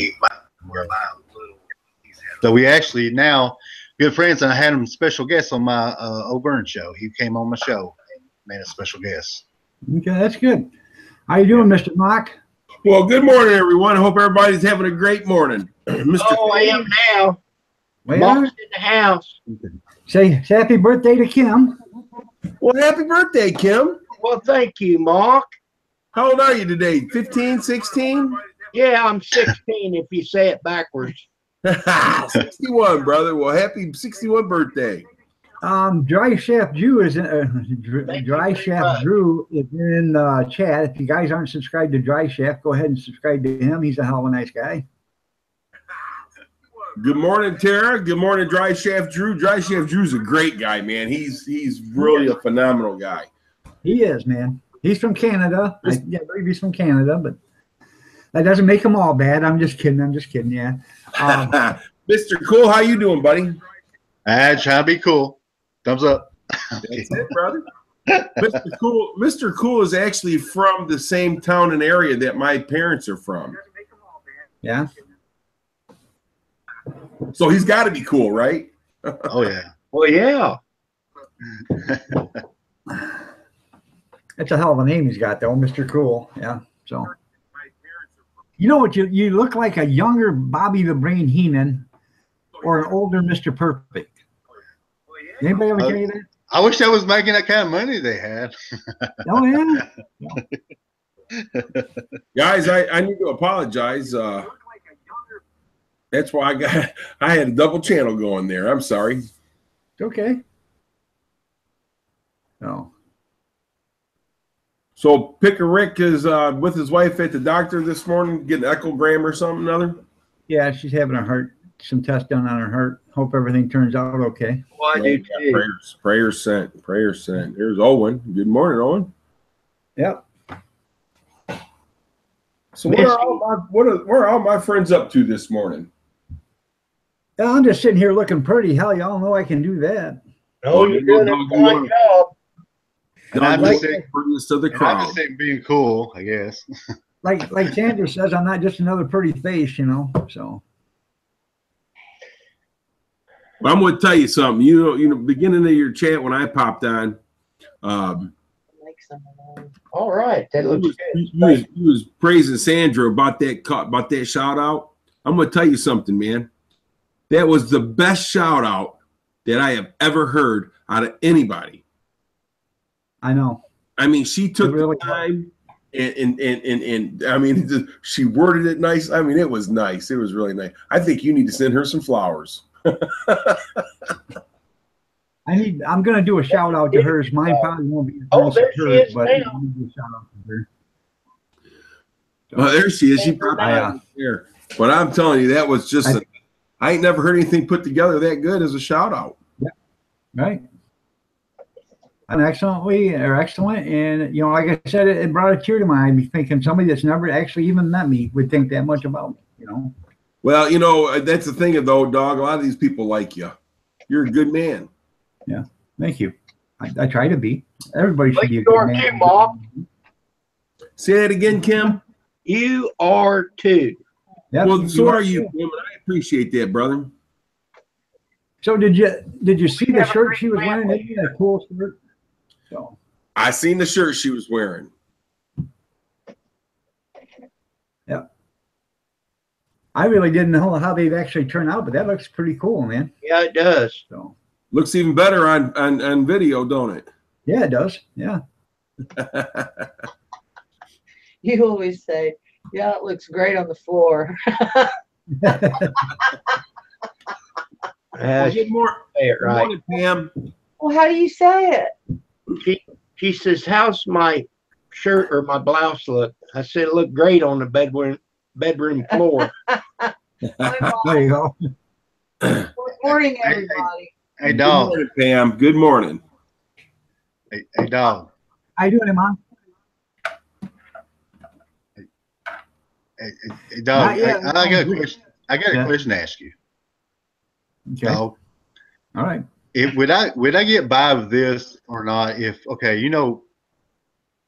so we actually now good friends, and I had him special guest on my O'Byrne show. He came on my show and made a special guest. Okay, that's good. How you doing, Mr. Mock? Well, good morning, everyone. I hope everybody's having a great morning. Mr. Oh, I am now. Well, Mom's in the house. say happy birthday to Kim. Well, happy birthday, Kim. Well, thank you, Mark. How old are you today? 15, 16? Yeah, I'm 16 if you say it backwards. 61, brother. Well, happy 61 birthday. Dry Shaft Drew is in, Dry you very Shaft much. Drew is in chat. If you guys aren't subscribed to Dry Shaft, go ahead and subscribe to him. He's a hell of a nice guy. Good morning, Tara. Good morning, Dry Shaft Drew. Dry Shaft Drew's a great guy, man. He's really a phenomenal guy. He is, man. He's from Canada. I believe he's from Canada, but that doesn't make them all bad. I'm just kidding. Yeah. Mr. Cool, how you doing, buddy? Trying to be cool. Thumbs up. That's it, brother. Mr. Cool is actually from the same town and area that my parents are from. Yeah. So he's got to be cool, right? Oh yeah. Well, yeah. That's a hell of a name he's got, though, Mr. Cool. Yeah. So, you know what? You look like a younger Bobby the Brain Heenan or an older Mr. Perfect. Anybody ever tell you that? I wish I was making that kind of money they had. Oh, yeah. Guys, I need to apologize. That's why I had a double channel going there. I'm sorry. It's okay. No. So Picker Rick is with his wife at the doctor this morning, getting an echogram or something or other. Yeah, she's having some tests done on her heart. Hope everything turns out okay. Well, I do too. Prayers sent. Here's Owen. Good morning, Owen. Yep. So where are all my friends up to this morning? Yeah, I'm just sitting here looking pretty. Hell, y'all know I can do that. Oh, you're doing a fine job. And I'm Doug just Wood saying- brings to the I'm crowd. just saying being cool, I guess. Like Sandra says, I'm not just another pretty face, so. Well, I'm going to tell you something. You know, beginning of your chat when I popped on, All right. That looks good. you was praising Sandra about that shout out. I'm going to tell you something, man. That was the best shout out that I have ever heard out of anybody. I know. I mean, she took It really the time and I mean, she worded it nice. I mean, it was nice. It was really nice. I think you need to send her some flowers. I'm gonna do a shout out to hers. Mine probably won't be as Oh, nice there as she hers, is but now. I'll do a shout out to her. Oh, there she is. She probably there. But I'm telling you, that was just. I ain't never heard anything put together that good as a shout out. Yeah. Right. And excellent. And you know, like I said, it brought a tear to my eye. Me thinking somebody that's never actually even met me would think that much about me. You know. Well, you know, that's the thing, though, dog. A lot of these people like you. You're a good man. Yeah. Thank you. I try to be. Everybody should be a You good are man. too, Mom. Say that again, Kim. You are too. Yep, Well, so are you, too. Kim, and I appreciate that, brother. So did you see the shirt she was wearing? Isn't that a cool shirt? So I seen the shirt she was wearing. yeah. I really didn't know how they'd actually turn out, but that looks pretty cool, man. Yeah, it does. So Looks even better on video, don't it? yeah, it does. Yeah. You always say, yeah, it looks great on the floor. Well, good morning, Say it right. Pam. Well, how do you say it? She says, "How's my shirt or my blouse look?" I said, "It looked great on the bedroom floor." There you go. Good morning, everybody. Hey, Good dog. morning, Pam. Good morning. Hey, dog. How you doing, Mom? Hey, dog. Not yet. I got a question. I got a Yeah. question to ask you. Okay. Dog. All right. Would I get by with this or not? If okay, you know,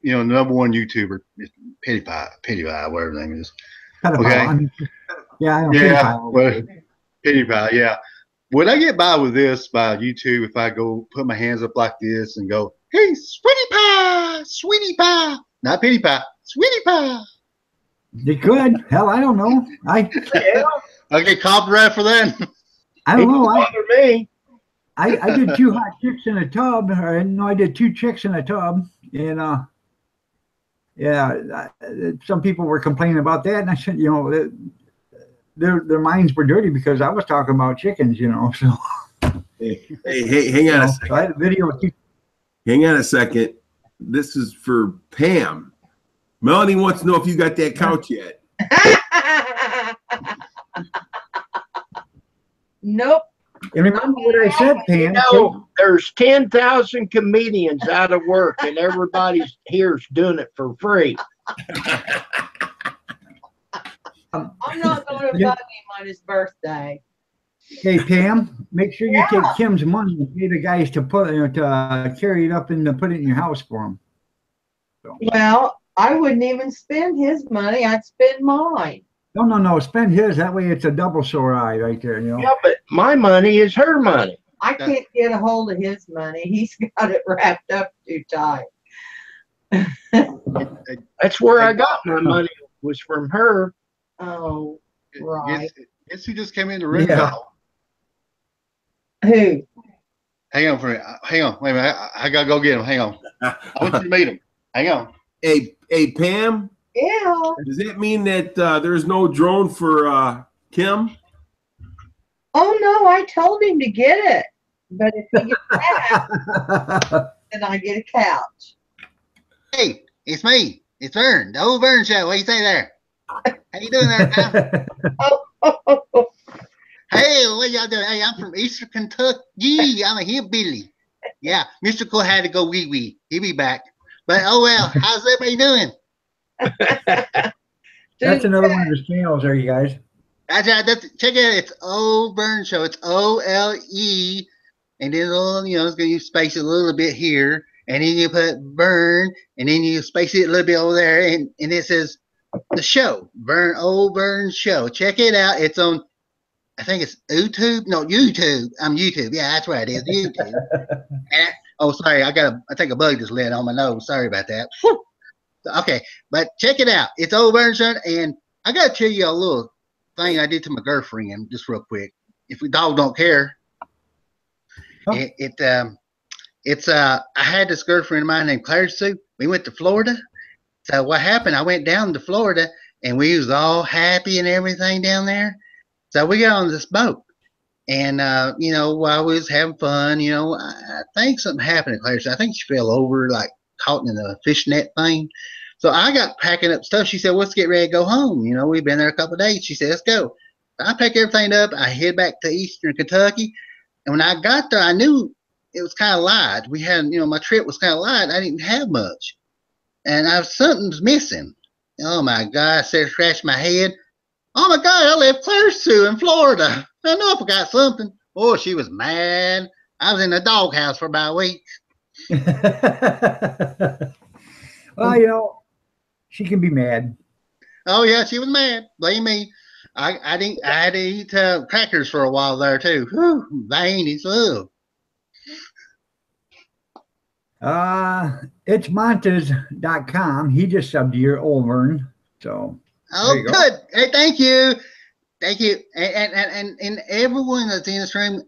the number one YouTuber, PewDiePie, whatever his name is. Pedophile. Okay. I mean, yeah, I know. Yeah, pedophile. well, PewDiePie, yeah. Would I get by with this by YouTube if I go put my hands up like this and go, "Hey, sweetie pie," not PewDiePie, sweetie pie? You could. Hell, I don't know. I get copyright for that. don't know. Bother me. I did 2 hot chicks in a tub, or no, I did 2 chicks in a tub, and some people were complaining about that, and I said, you know, their minds were dirty because I was talking about chickens, you know. So Hey, hang on a second. so I had a video of 2. Hang on a second. This is for Pam. Melanie wants to know if you got that couch yet. Nope. And remember what I said, Pam? No, there's 10,000 comedians out of work, and everybody's here's doing it for free. I'm not going to Yeah. bug him on his birthday. Hey Pam, make sure you take Yeah. Kim's money and pay the guys to to carry it up and to put it in your house for him. So, Well, I wouldn't even spend his money. I'd spend mine. no, spend his. That way it's a double sore eye right there. You know. Yeah, but my money is her money. I can't get a hold of his money. He's got it wrapped up too tight. That's where I got my money, was from her. Oh, right. Guess who just came in the room? Yeah. Dog? Who? Hang on for a minute. Hang on. Wait a minute. I gotta go get him. Hang on. I want you to meet him. Hang on. Hey, Pam, Yeah. does that mean that there's no drone for Kim? Oh, no, I told him to get it. But if he gets back, then I get a couch. Hey, it's me. It's Vern, the old Vern show. What do you say there? How you doing there, pal? Hey, what y'all doing? Hey, I'm from Eastern Kentucky. I'm a hillbilly. Yeah, Mr. Cole had to go wee-wee. He'll be back. But, oh, well, how's everybody doing? That's another one of his channels there, you guys. That's right. Check it out. It's Old Vern Show. It's OLE. And then, it's going to space it a little bit here. And then you put Vern. And then you space it a little bit over there. And it says the show. Old Vern Show. Check it out. It's on, I think it's YouTube. No, YouTube. YouTube. Yeah, that's right. It is YouTube. Oh, sorry. I think a bug just landed on my nose. Sorry about that. Whew. Okay. But check it out. It's Old Vern Show. And I got to tell you a little thing I did to my girlfriend just real quick. If we dog don't care. Oh. I had this girlfriend of mine named Claire Sue. We went to Florida. So what happened? I went down to Florida, and we was all happy and everything down there. So we got on this boat, and you know, while we was having fun, you know, I think something happened to Claire. So I think she fell over, like caught in a fishnet thing. So I got packing up stuff. She said, "Let's get ready to go home." You know, we've been there a couple of days. She said, "Let's go." I packed everything up. I head back to Eastern Kentucky, and when I got there, I knew it was kind of light. We had, you know, my trip was kind of light. I didn't have much, and something's missing. Oh my God! I started scratching my head. Oh my God! I left Claire's Sue in Florida. I know I forgot something. Oh, she was mad. I was in the doghouse for about a week. Well, you know, she can be mad. Oh yeah, she was mad. Blame me. I had to eat crackers for a while there too. Whew, veiny love. It's Montes.com. He just subbed you, Olvern. So Oh, you go. good. Hey, thank you. Thank you. And everyone that's in this room,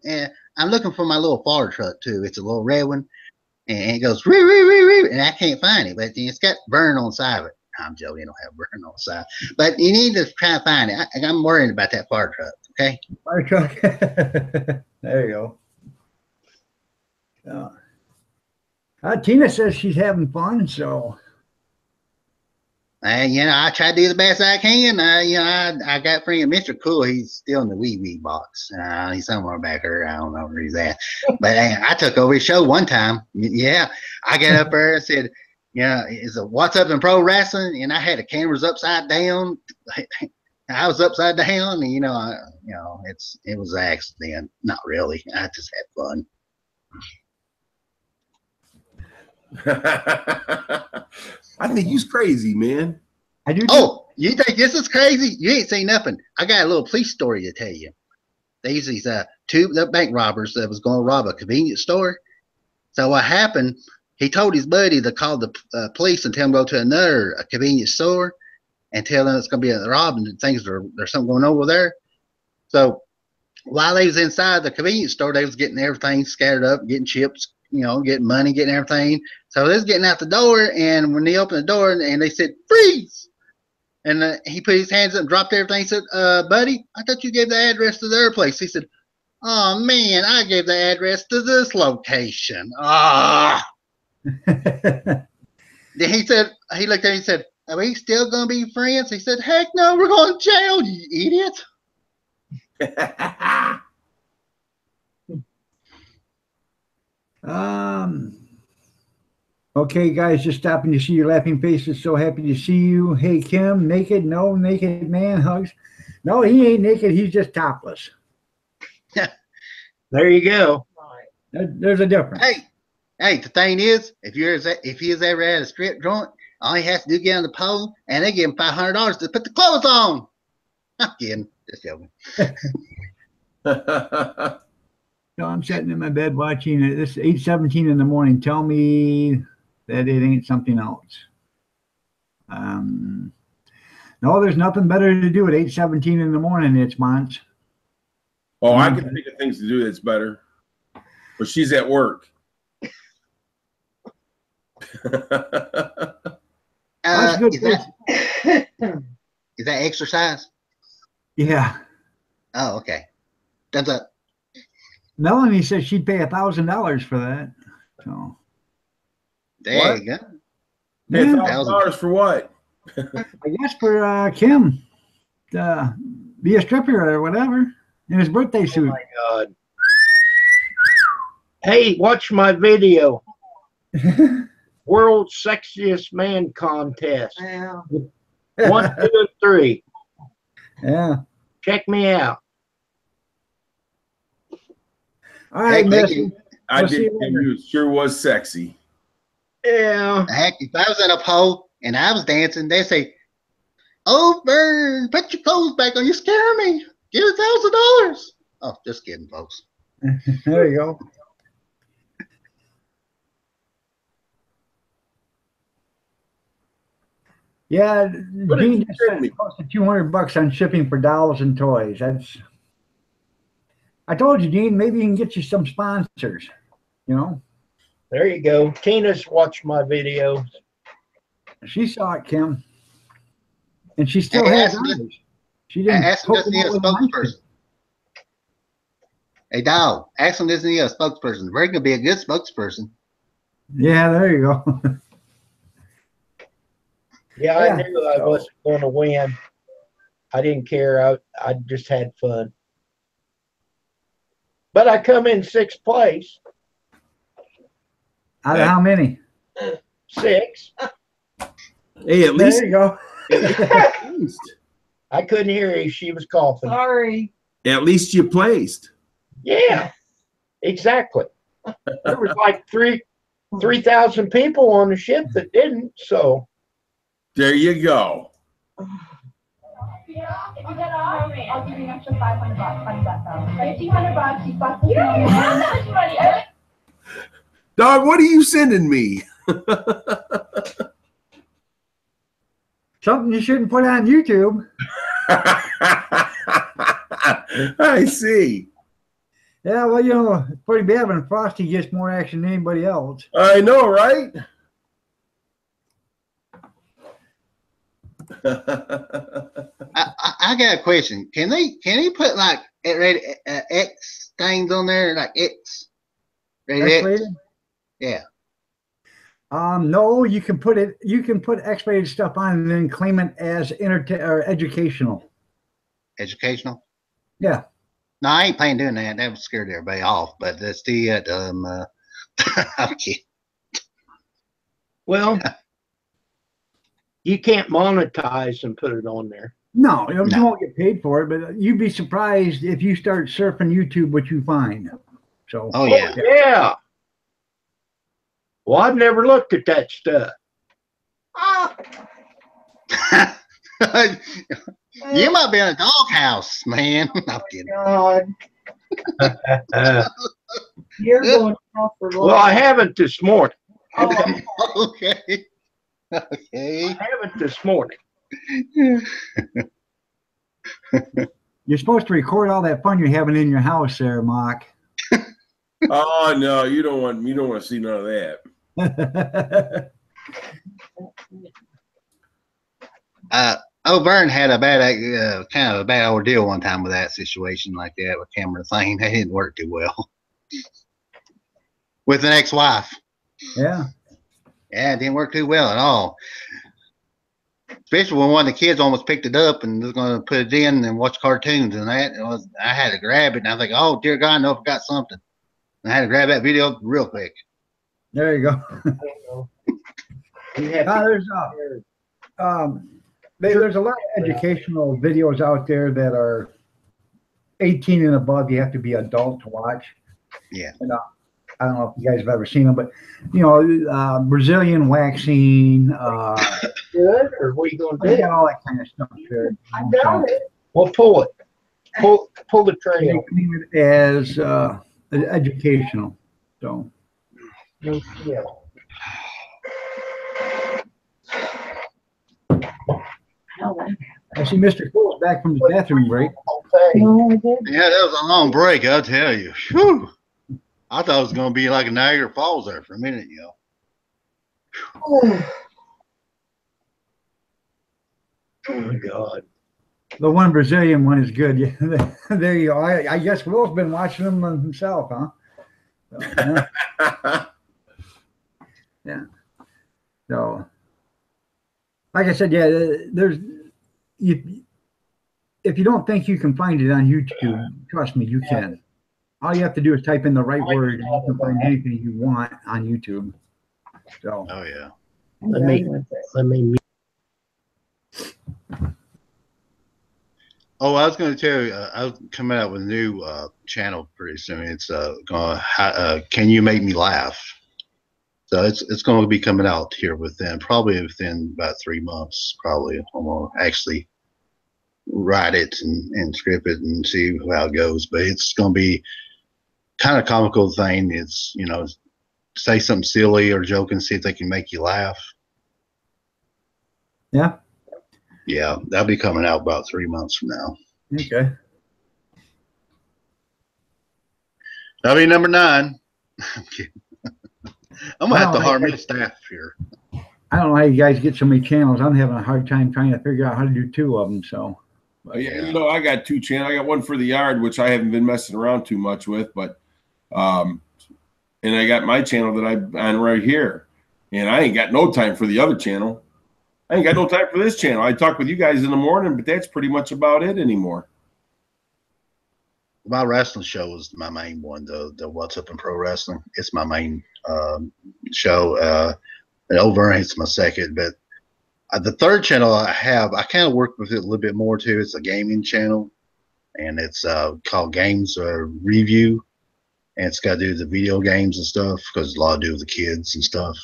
I'm looking for my little fire truck too. It's a little red one, and it goes ree ree ree ree, and I can't find it, but it's got burn on the side of it. I'm joking, it don't have burn on the side, but you need to try to find it. I'm worried about that fire truck. Okay. Fire truck. There you go. Tina says she's having fun, so. You know, I try to do the best I can. You know, I got friend Mr. Cool. He's still in the wee box. He's somewhere back there. I don't know where he's at. But I took over his show one time. Yeah, I got up there and said, "Yeah, is it what's up in pro wrestling?" And I had the cameras upside down. I was upside down, and you know, it was an accident. Not really. I just had fun. I think he's crazy, man. I do. Oh, you think this is crazy? You ain't seen nothing. I got a little police story to tell you. These two bank robbers that was going to rob a convenience store. So what happened? He told his buddy to call the police and tell him to go to another convenience store and tell them it's going to be a robbing and things. There's something going on over there. So while they was inside the convenience store, they was getting everything scattered up, getting chips, you know, getting money, getting everything. So they was getting out the door, and when they opened the door, and they said, "Freeze!" And he put his hands up and dropped everything. He said, "Buddy, I thought you gave the address to their place." He said, "Oh man, I gave the address to this location." Ah. Then he said, he looked at me and said, "Are we still gonna be friends?" He said, "Heck no, we're going to jail, you idiot." Okay, guys, just stopping to see your laughing faces. So happy to see you. Hey, Kim, naked? No, naked man hugs. No, he ain't naked. He's just topless. There you go. There's a difference. Hey, the thing is, if he is ever at a strip joint, all he has to do is get on the pole, and they give him $500 to put the clothes on. I'm kidding. Just joking. No, I'm sitting in my bed watching it. It's 8:17 in the morning. Tell me that it ain't something else. No, there's nothing better to do at 8:17 in the morning. It's Mons. Oh, I can think of things to do that's better. But she's at work. That's good. Is that exercise? Yeah. Oh, okay. Thumbs up. Melanie said she'd pay $1,000 for that. So There you go. Hey, yeah, $1,000 for what? I guess for Kim to be a stripper or whatever in his birthday Oh suit. my God. Hey, watch my video. World's Sexiest Man Contest. Yeah. 1, 2, and 3. Yeah. Check me out. All right, Hey, Missy. I We'll see did. you later. It sure was sexy. Yeah. Heck, if I was in a pole and I was dancing, they say, "Oh, Vern, put your clothes back on. You scare me. Get $1,000." Oh, just kidding, folks. There you go. Yeah, What did Dean you just send said me? it cost $200 on shipping for dolls and toys. I told you, Dean, maybe you can get you some sponsors, you know? There you go. Tina's watched my videos. She saw it, Kim. And she still Hey, has ask eyes. She didn't Ask him, poke doesn't them he a out with a knife. spokesperson? Hey, dog, ask him, doesn't he a spokesperson? We're going to be a good spokesperson. Yeah, there you go. Yeah, I Yeah, knew I so- wasn't going to win. I didn't care. I just had fun. But I come in sixth place. Out of how many? 6. Hey, at least, There you go. at least, I couldn't hear her. She was coughing. Sorry. at least you placed. Yeah, exactly. There was like 3,000 people on the ship that didn't. So There you go. Yeah, if you get off, I'll give you an extra $500. $1,500. You've got this money. That much money. Dog, what are you sending me? Something you shouldn't put on YouTube. I see. Yeah, well, it's pretty bad when Frosty gets more action than anybody else. I know, right? I got a question. Can he put like X things on there, like X? Rated X? X-rated? Yeah. No, you can put X-rated stuff on and then claim it as or educational. Educational? Yeah. No, I ain't playing doing that. That would scare everybody off. But that's the okay. well, you can't monetize and put it on there. No, you No. won't get paid for it, but you'd be surprised if you start surfing YouTube what you find. So. Oh yeah. Yeah. Well, I've never looked at that stuff. Ah, You might be in a doghouse, man. I'm kidding. God. You're going off for Well, I haven't this morning. Oh, Okay. Okay. I haven't this morning. You're supposed to record all that fun you're having in your house there, Mock. Oh no, you don't want to see none of that. Vern had a bad, kind of a bad ordeal one time with that situation like that with camera thing. That didn't work too well with an ex-wife. Yeah. Yeah, it didn't work too well at all. Especially when one of the kids almost picked it up and was going to put it in and watch cartoons and that. I had to grab it and I was like, oh, dear God, I know I forgot something. And I had to grab that video real quick. There you go. You have to, There's a lot of educational videos out there that are 18 and above. You have to be adult to watch. Yeah. And, I don't know if you guys have ever seen them, but Brazilian waxing, good, or what are you going to they do? got all that kind of stuff there. I got it. Well, pull it. Pull the They trail. claim it as educational. So No skill. I see Mr. Cole's back from the bathroom break. Okay. No, I didn't. Yeah, that was a long break, I'll tell you. Whew. I thought it was going to be like a Niagara Falls there for a minute, Oh my God. The one Brazilian one is good. Yeah, there you go. I guess Will's been watching them himself, huh? So, yeah. So, like I said, yeah, if you don't think you can find it on YouTube, trust me, you can. All you have to do is type in the right word and you can find anything you want on YouTube. So, Oh, yeah. Let me. Oh, I was going to tell you, I was coming out with a new channel pretty soon. It's Can You Make Me Laugh? So it's going to be coming out here probably within about 3 months. Probably I'm going to actually write it and script it and see how it goes. But it's going to be kind of comical thing. It's say something silly or joke and see if they can make you laugh. yeah. Yeah, that'll be coming out about 3 months from now. Okay. That'll be number 9. I'm kidding. I'm gonna have to Wow, hire me a staff here. I don't know how you guys get so many channels. I'm having a hard time trying to figure out how to do two of them. So, Yeah, you know, I got two channels. I got one for the yard, which I haven't been messing around too much with, but and I got my channel that I'm on right here, and I ain't got no time for the other channel. I ain't got no time for this channel. I talk with you guys in the morning, but that's pretty much about it anymore. My wrestling show is my main one, the What's Up in Pro Wrestling. It's my main show. And Overrank's my second, but the third channel I kind of work with it a little bit more too. It's a gaming channel, and it's called Games Review, and it's got to do with the video games and stuff because a lot to do with the kids and stuff.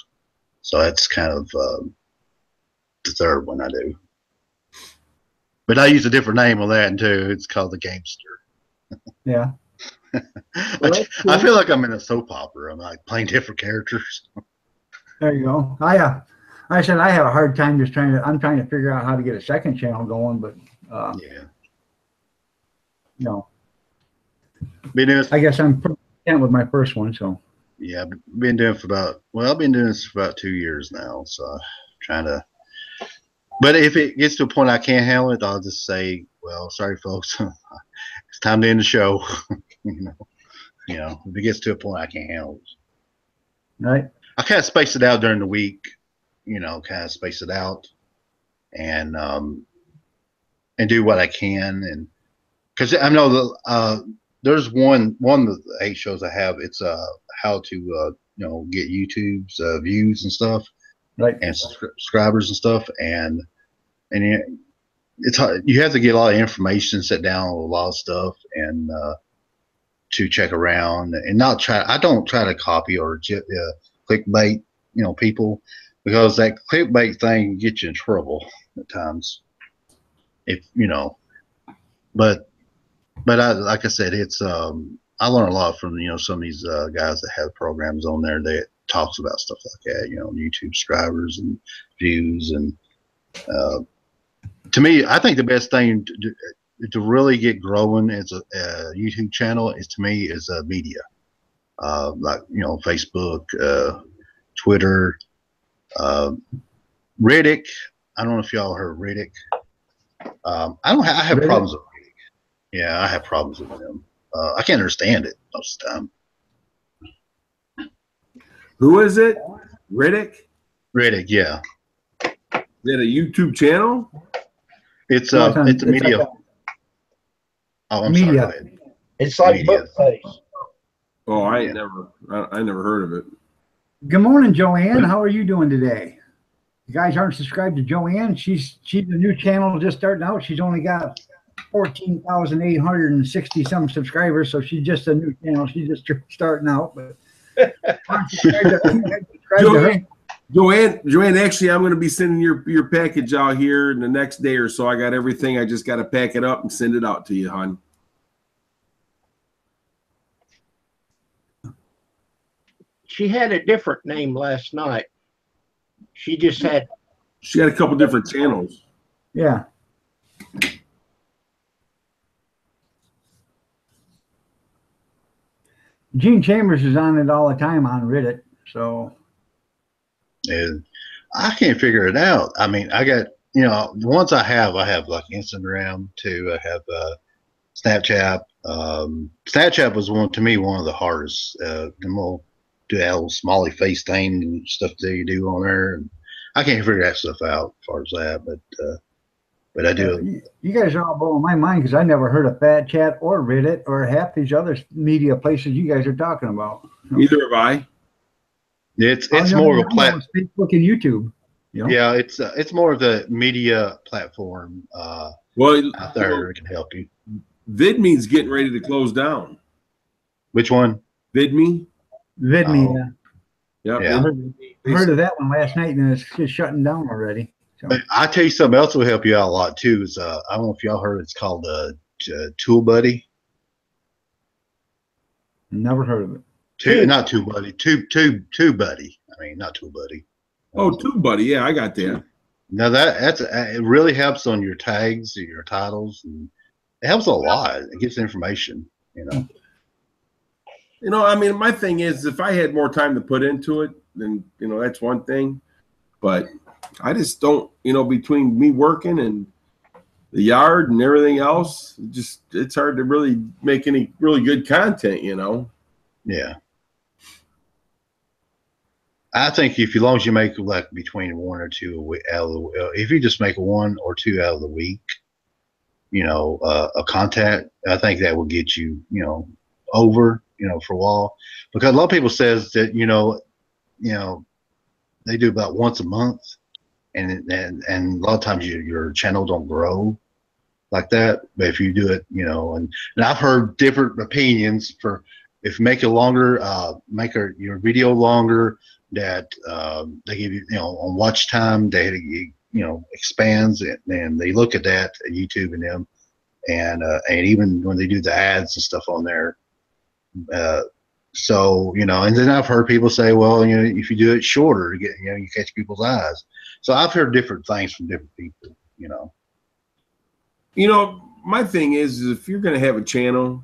So that's kind of the third one I do. But I use a different name on that too. It's called The Gamester. yeah. I feel like I'm in a soap opera. I'm like playing different characters. There you go. I said I have a hard time just I'm trying to figure out how to get a second channel going, but Yeah. you know, Been doing, I guess I'm content with my first one. So yeah, I've been doing I've been doing this for about 2 years now. So trying to, but if it gets to a point I can't handle it, I'll just say, well, sorry folks, it's time to end the show. you know, if it gets to a point I can't handle it. right. I kind of space it out during the week, kind of space it out and do what I can. And because I know there's one of the 8 shows I have. It's how to get YouTube's views and stuff, Right. and subscribers and stuff. And it's hard. You have to get a lot of information, sit down with a lot of stuff, and to check around and not try. I don't try to copy or clickbait, people, because that clickbait thing can get you in trouble at times. But like I said, it's I learn a lot from some of these guys that have programs on there that talks about stuff like that, YouTube subscribers and views. And to me, I think the best thing to really get growing as a YouTube channel is media. Like Facebook, Twitter, Reddit. I don't know if y'all heard Reddit. I have problems with Reddit. Yeah, I have problems with them. I can't understand it most of the time. Who is it? Riddick? Reddit, yeah. Is that a YouTube channel? It's a media. Like I'm media. sorry. Go ahead. It's like Media. Bookface. Oh, I Yeah. never heard of it. Good morning, Joanne. How are you doing today? You guys aren't subscribed to Joanne. She's a new channel just starting out. She's only got 14,860 some subscribers, so she's just a new channel. She's just starting out. But subscribe to her. Joanne, actually, I'm going to be sending your package out here in the next day or so. I got everything. I just got to pack it up and send it out to you, hon. She had a different name last night. She had a couple different channels. Yeah. Gene Chambers is on it all the time on Reddit. So And I can't figure it out. I mean, I got the ones I have like Instagram too. I have Snapchat. Snapchat was one of the hardest. The more do that little smiley face thing and stuff that you do on there. And I can't figure that stuff out as far as that, but I do. you guys are all blowing my mind because I never heard of Fat Chat or Reddit or half these other media places you guys are talking about. Neither have I. It's more of a platform. Facebook and YouTube. Yeah, it's more of the media platform Well, out there that can help you. VidMe's getting ready to close down. Which one? VidMe. VidMe. Oh. Yep. Yeah. Heard of that one last night, and it's just shutting down already. So, But I tell you something else will help you out a lot too. Is I don't know if y'all heard. It's called TubeBuddy. never heard of it. Not TubeBuddy. TubeBuddy. I mean, not TubeBuddy. Oh, TubeBuddy. Yeah, I got that. Now that's it. Really helps on your tags, your titles, and it helps a lot. It gives information. I mean, my thing is, if I had more time to put into it, then that's one thing. but I just don't, you know, between me working and the yard and everything else, it's hard to really make any really good content, you know? Yeah. I think as long as you make like between 1 or 2 a week out of the, if you just make 1 or 2 out of the week, you know, a contact, I think that will get you, you know, over, you know, for a while. Because a lot of people says that, you know, they do about once a month, and a lot of times your channel don't grow like that. But if you do it, you know, and I've heard different opinions for if you make it longer, make your video longer, that they give you, you know, on watch time, they, you know, expands it, and they look at that at YouTube and them, and even when they do the ads and stuff on there. So, you know, and then I've heard people say, well, you know, if you do it shorter, you know, you catch people's eyes. So I've heard different things from different people, you know. You know, my thing is if you're going to have a channel,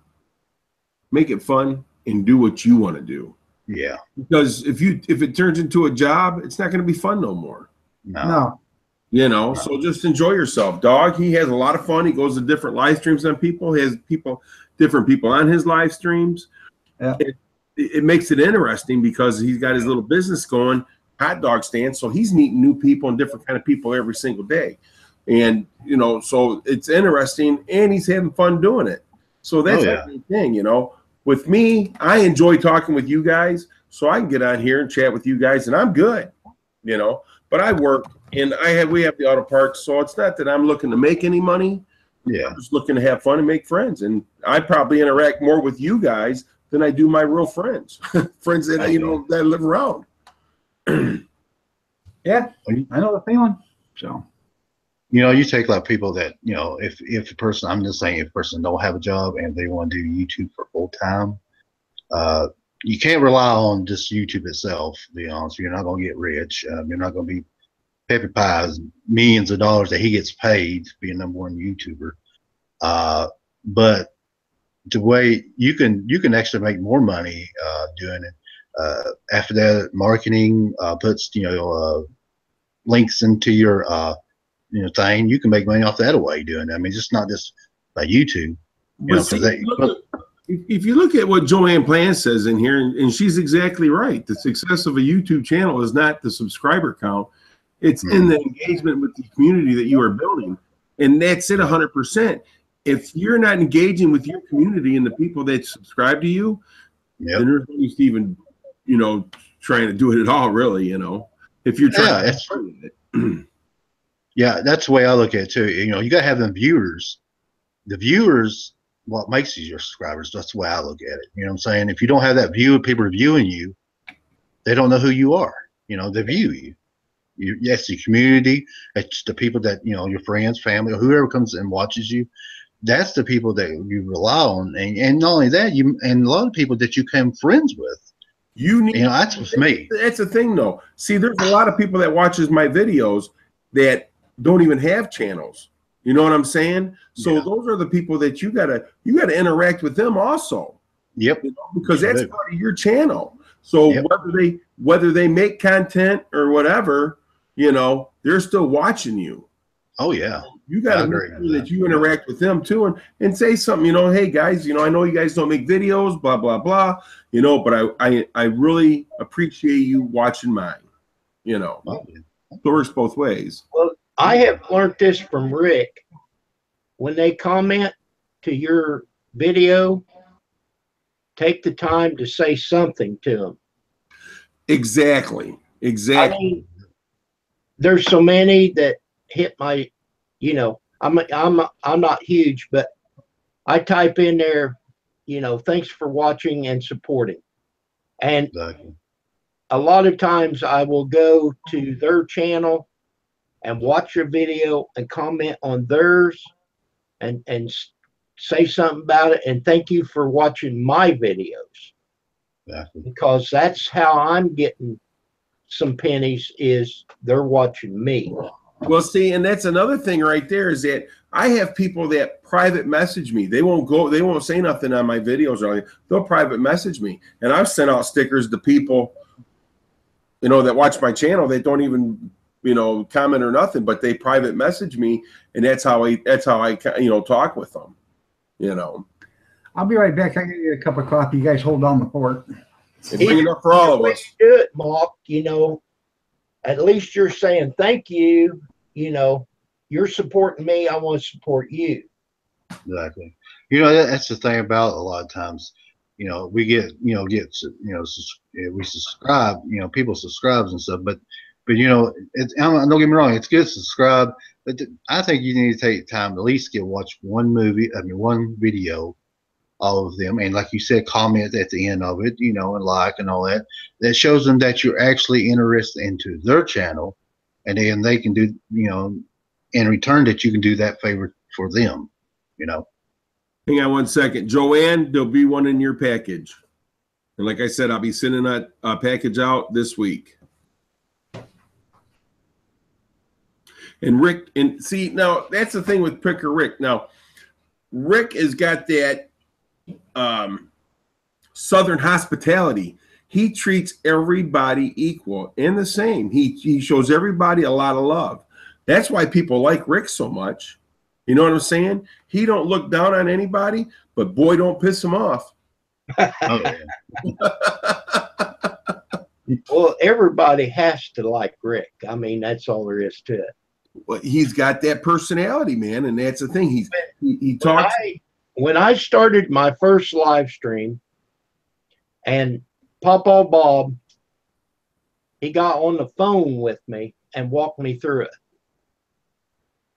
make it fun and do what you want to do. Yeah. Because if it turns into a job, it's not going to be fun no more. No. You know, so just enjoy yourself. Dog, he has a lot of fun. He goes to different live streams on people. He has different people on his live streams. Yeah. It makes it interesting because he's got his little business going, hot dog stand. So he's meeting new people and different kind of people every single day. And, you know, so it's interesting and he's having fun doing it. So that's the thing, you know. With me, I enjoy talking with you guys, so I can get on here and chat with you guys, and I'm good, you know. But I work, and we have the auto parts, so it's not that I'm looking to make any money. Yeah. I'm just looking to have fun and make friends, and I probably interact more with you guys than I do my real friends, friends that you know that live around. Yeah, I know the feeling. So. You know, you take like people that, you know, if a person, I'm just saying, if a person don't have a job and they want to do YouTube for full time, you can't rely on just YouTube itself, to be honest. You're not going to get rich. You're not going to be Peppy Pies, millions of dollars that he gets paid to be a #1 YouTuber. But the way you can actually make more money doing it. After that, marketing puts, you know, links into your you know, thing, you can make money off that way doing it. I mean, just not just by YouTube. But see, if you look at what Joanne Plan says in here, and she's exactly right. The success of a YouTube channel is not the subscriber count. It's in the engagement with the community that you are building. And that's it 100%. If you're not engaging with your community and the people that subscribe to you, then there's no use even, you know, trying to do it at all, really, you know. If you're trying to it. Yeah, that's the way I look at it too. You know, you gotta have them viewers. The viewers, what makes you your subscribers. That's the way I look at it. You know what I'm saying? If you don't have that view of people viewing you, they don't know who you are. You know, they view you. Yes, the community, it's the people that, you know, your friends, family, or whoever comes and watches you. That's the people that you rely on, and not only that, and a lot of people that you become friends with. You know, that's with me. That's the thing, though. See, there's a lot of people that watches my videos that don't even have channels. You know what I'm saying? So those are the people that you gotta interact with them also. Yep. You know, because that's part of your channel. So whether they make content or whatever, you know, they're still watching you. Oh yeah. You gotta make sure that you interact with them too, and say something, you know, hey guys, you know, I know you guys don't make videos, blah blah blah, you know, but I really appreciate you watching mine. You know. It works both ways. Well, I have learned this from Rick. When they comment to your video, take the time to say something to them. Exactly. I mean, there's so many that hit my, you know, I'm not huge, but I type in there, you know, thanks for watching and supporting. And a lot of times I will go to their channel and watch your video and comment on theirs and say something about it and thank you for watching my videos. Because that's how I'm getting some pennies, is they're watching me. Well, see, and that's another thing right there, is that I have people that private message me. They won't say nothing on my videos or anything. They'll private message me. And I've sent out stickers to people, you know, that watch my channel that don't even comment or nothing, but they private message me, and that's how I talk with them. I'll be right back. I get you a cup of coffee. You guys hold down the fort. And bring it up for all of us. Do it, Mark. At least you're saying thank you. You're supporting me. I want to support you. Exactly. That's the thing about a lot of times. We we subscribe. People subscribes and stuff, but don't get me wrong. It's good to subscribe, but I think you need to take time to at least watch one video, all of them, and like you said, comment at the end of it, and like and all that. That shows them that you're actually interested into their channel, and then they can do, in return, that you can do that favor for them. Hang on 1 second, Joanne. There'll be one in your package, and like I said, I'll be sending that package out this week. And Rick, and see, now that's the thing with Picker Rick. Now, Rick has got that Southern hospitality. He treats everybody equal and the same. He shows everybody a lot of love. That's why people like Rick so much. You know what I'm saying? He don't look down on anybody, but boy, don't piss him off. Oh, yeah. Well, everybody has to like Rick. I mean, that's all there is to it. Well, he's got that personality, man, and that's the thing. He talks. When I started my first live stream, and Papa Bob, he got on the phone with me and walked me through it.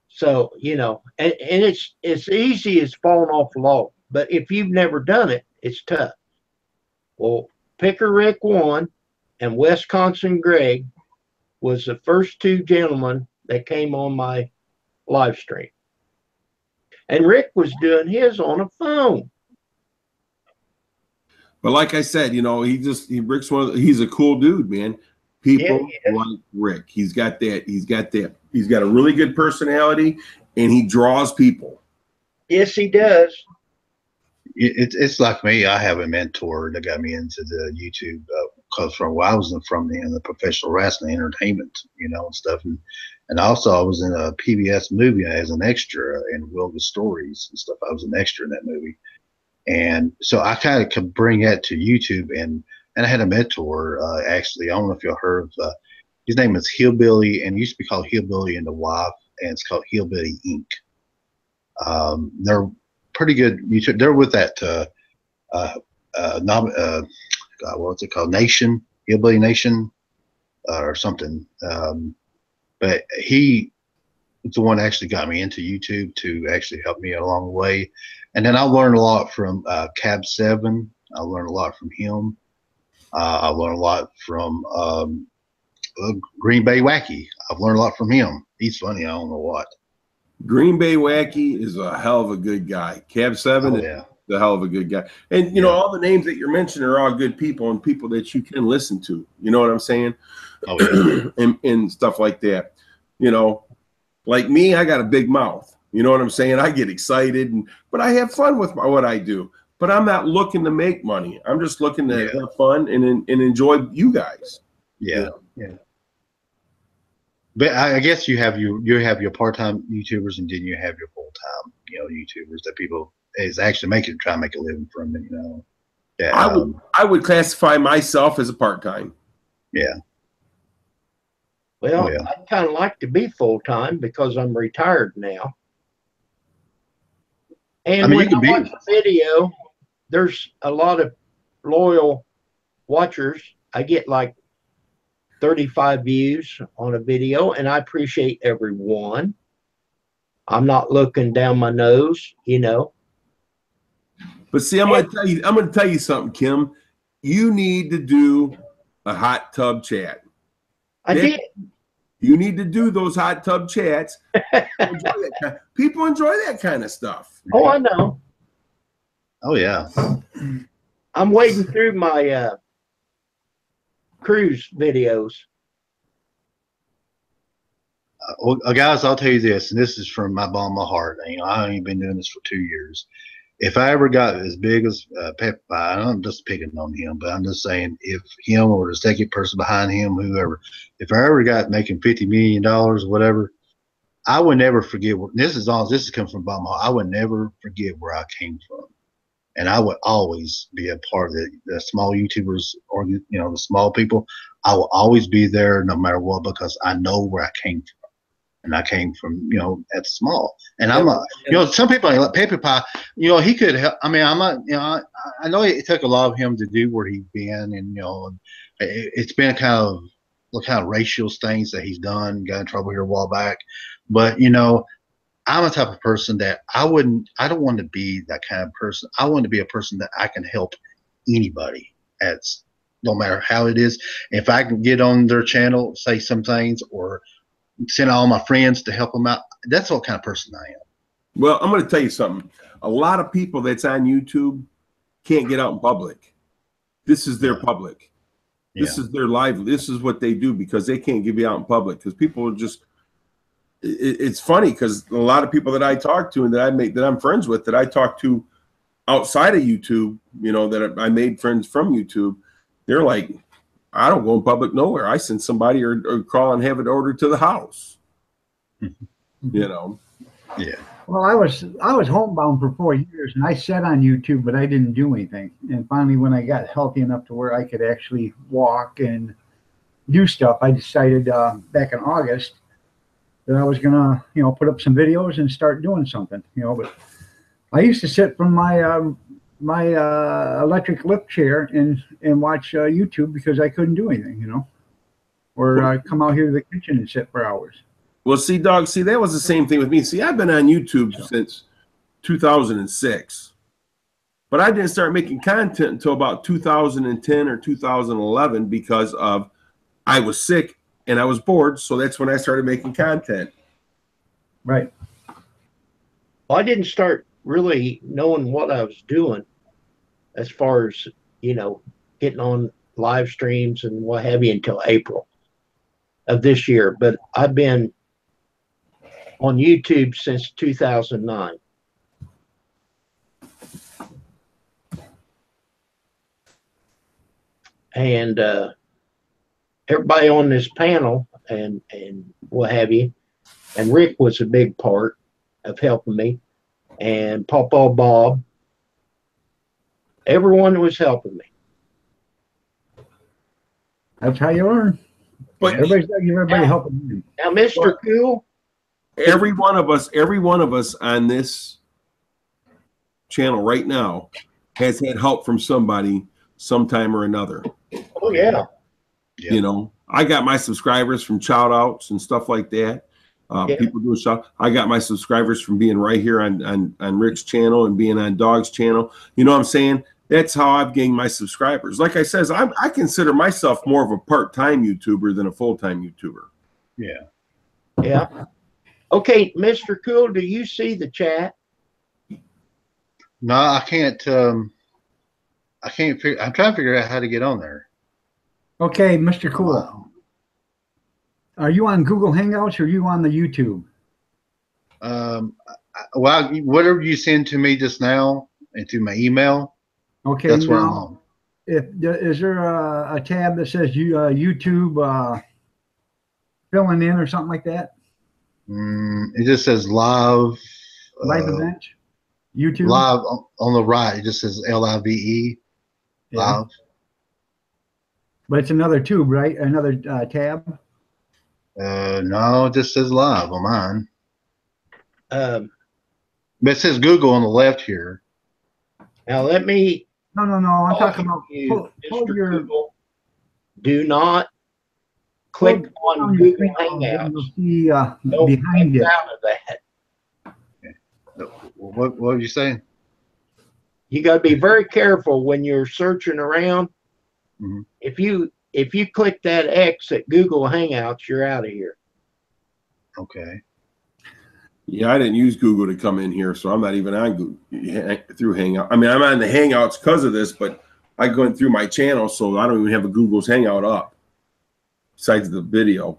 So, and it's easy as falling off a log, but if you've never done it, it's tough. Well, Picker Rick 1 and Wisconsin Greg was the first two gentlemen that came on my live stream. And Rick was doing his on a phone. But like I said, Rick's he's a cool dude, man. People like Rick. He's got a really good personality, and he draws people. Yes, he does. It's like me. I have a mentor that got me into the YouTube because I was from the professional wrestling entertainment, and stuff, and also I was in a PBS movie as an extra in Will the Stories and stuff. I was an extra in that movie, and so I kind of could bring that to YouTube. And I had a mentor actually. I don't know if y'all heard of his name is Hillbilly, and it used to be called Hillbilly and the Wife, and it's called Hillbilly Inc. They're pretty good YouTube. They're with that what's it called? Nation, Hillbilly Nation, or something. But he was the one that actually got me into YouTube to actually help me along the way. And then I learned a lot from Cab 7. I learned a lot from him. I learned a lot from Green Bay Wacky. I've learned a lot from him. He's funny. I don't know what. Green Bay Wacky is a hell of a good guy. Cab 7 is a hell of a good guy. And, all the names that you're mentioning are all good people and people that you can listen to. You know what I'm saying? Oh, yeah. and stuff like that. Like me, I got a big mouth. You know what I'm saying? I get excited, but I have fun with what I do. But I'm not looking to make money. I'm just looking to have fun and enjoy you guys. Yeah. Yeah. But I guess you have your part-time YouTubers, and then you have your full-time, YouTubers that people is actually try to make a living from it. Yeah. I would classify myself as a part-time. Yeah. Well, I'd kind of like to be full-time because I'm retired now. And when I watch a video, there's a lot of loyal watchers. I get like 35 views on a video, and I appreciate every one. I'm not looking down my nose, But see, I'm gonna tell you something, Kim. You need to do a hot tub chat. I did. You need to do those hot tub chats. People enjoy that kind of stuff. Oh, I know. Oh, yeah. I'm wading through my cruise videos. Well, guys, I'll tell you this, and this is from my bottom of my heart. I've only been doing this for 2 years. if I ever got as big as Pepper Pie, I'm just picking on him, but I'm just saying if him or the second person behind him, whoever, if I ever got making $50 million or whatever, I would never forget what this is. All this is coming from bottom. I would never forget where I came from, and I would always be a part of the small YouTubers or the small people. I will always be there no matter what because I know where I came from. And I came from, at small. And I'm some people like Paper Pie, he could help. I mean, I'm not, I know it took a lot of him to do where he's been. And, it's been kind of racial things that he's done, got in trouble here a while back. But, I'm a type of person that I don't want to be that kind of person. I want to be a person that I can help anybody no matter how it is. If I can get on their channel, say some things or send all my friends to help them out. That's what kind of person I am. Well, I'm going to tell you something. A lot of people that's on YouTube can't get out in public. This is their public. This is their life. This is what they do because they can't get out in public because people are just. It's funny because a lot of people that I talk to and that I'm friends with that I talk to outside of YouTube, that I made friends from YouTube, they're like, I don't go in public nowhere. I send somebody or call and have it ordered to the house. Yeah. Well, I was homebound for 4 years, and I sat on YouTube, but I didn't do anything. And finally, when I got healthy enough to where I could actually walk and do stuff, I decided back in August that I was gonna, put up some videos and start doing something. But I used to sit from my electric lift chair and watch YouTube because I couldn't do anything, or come out here to the kitchen and sit for hours. Well, that was the same thing with me. See, I've been on YouTube since 2006, but I didn't start making content until about 2010 or 2011 because I was sick and I was bored. So that's when I started making content. Right. Well, I didn't start really knowing what I was doing as far as, getting on live streams and what have you until April of this year. But I've been on YouTube since 2009. And everybody on this panel and what have you, and Rick was a big part of helping me, and Pawpaw Bob, everyone was helping me. That's how you learn. But everybody helping you. Now, Mr. Cool, every one of us on this channel right now has had help from somebody sometime or another. Oh yeah. I got my subscribers from shout outs and stuff like that. People doing shout. I got my subscribers from being right here on Rick's channel and being on Dog's channel. You know what I'm saying? That's how I've gained my subscribers. Like I says, I consider myself more of a part-time YouTuber than a full-time YouTuber. Yeah. Yeah. Okay, Mr. Cool, do you see the chat? No, I can't. I can't figure. I'm trying to figure out how to get on there. Okay, Mr. Cool. Wow. Are you on Google Hangouts or are you on the YouTube? Well, whatever you send to me just now and to my email. Okay, that's where I'm on. Is there a tab that says YouTube filling in or something like that? It just says live. Live event. YouTube. Live on the right. It just says LIVE. Yeah. Live. But it's another tube, right? Another tab. No, it just says live on mine. But it says Google on the left here. Now let me. No. I'm talking about you, Mr. Google. Do not click on Google Hangouts. You'll see behind it. Out of that. Okay. What were you saying? You got to be very careful when you're searching around. Mm-hmm. If you click that X at Google Hangouts, you're out of here. Okay. Yeah, I didn't use Google to come in here, so I'm not even on Google through Hangout. I mean, I'm on the Hangouts because of this, but I go through my channel, so I don't even have a Google's Hangout up besides the video.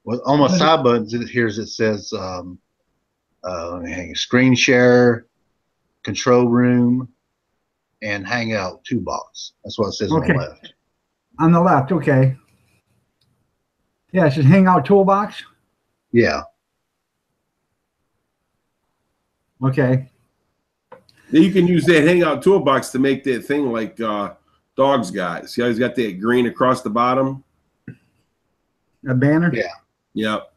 Well, on my side buttons here it says screen share, control room, and hangout toolbox. That's what it says on Okay. the left. On the left, okay. Yeah, it says Hangout Toolbox. Yeah. Okay. You can use that Hangout toolbox to make that thing like Dog's got. See how he's got that green across the bottom? A banner. Yeah. Yep.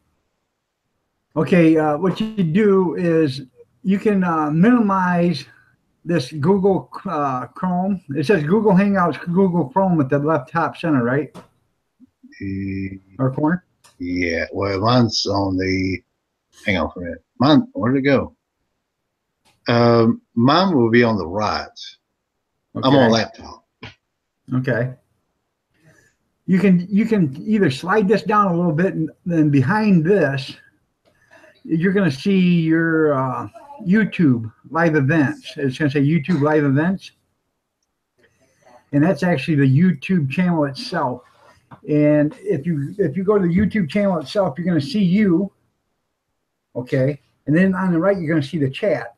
Okay. What you do is you can minimize this Google Chrome. It says Google Hangouts, Google Chrome at the left top center, right? Or corner. Yeah. Well, mine's on the. Hang on for a minute. Mine. Where'd it go? Mine will be on the right. Okay. I'm on a laptop. Okay. You can either slide this down a little bit, and then behind this, you're going to see your YouTube live events. It's going to say YouTube live events, and that's actually the YouTube channel itself. And if you go to the YouTube channel itself, you're going to see you. Okay, and then on the right, you're going to see the chat.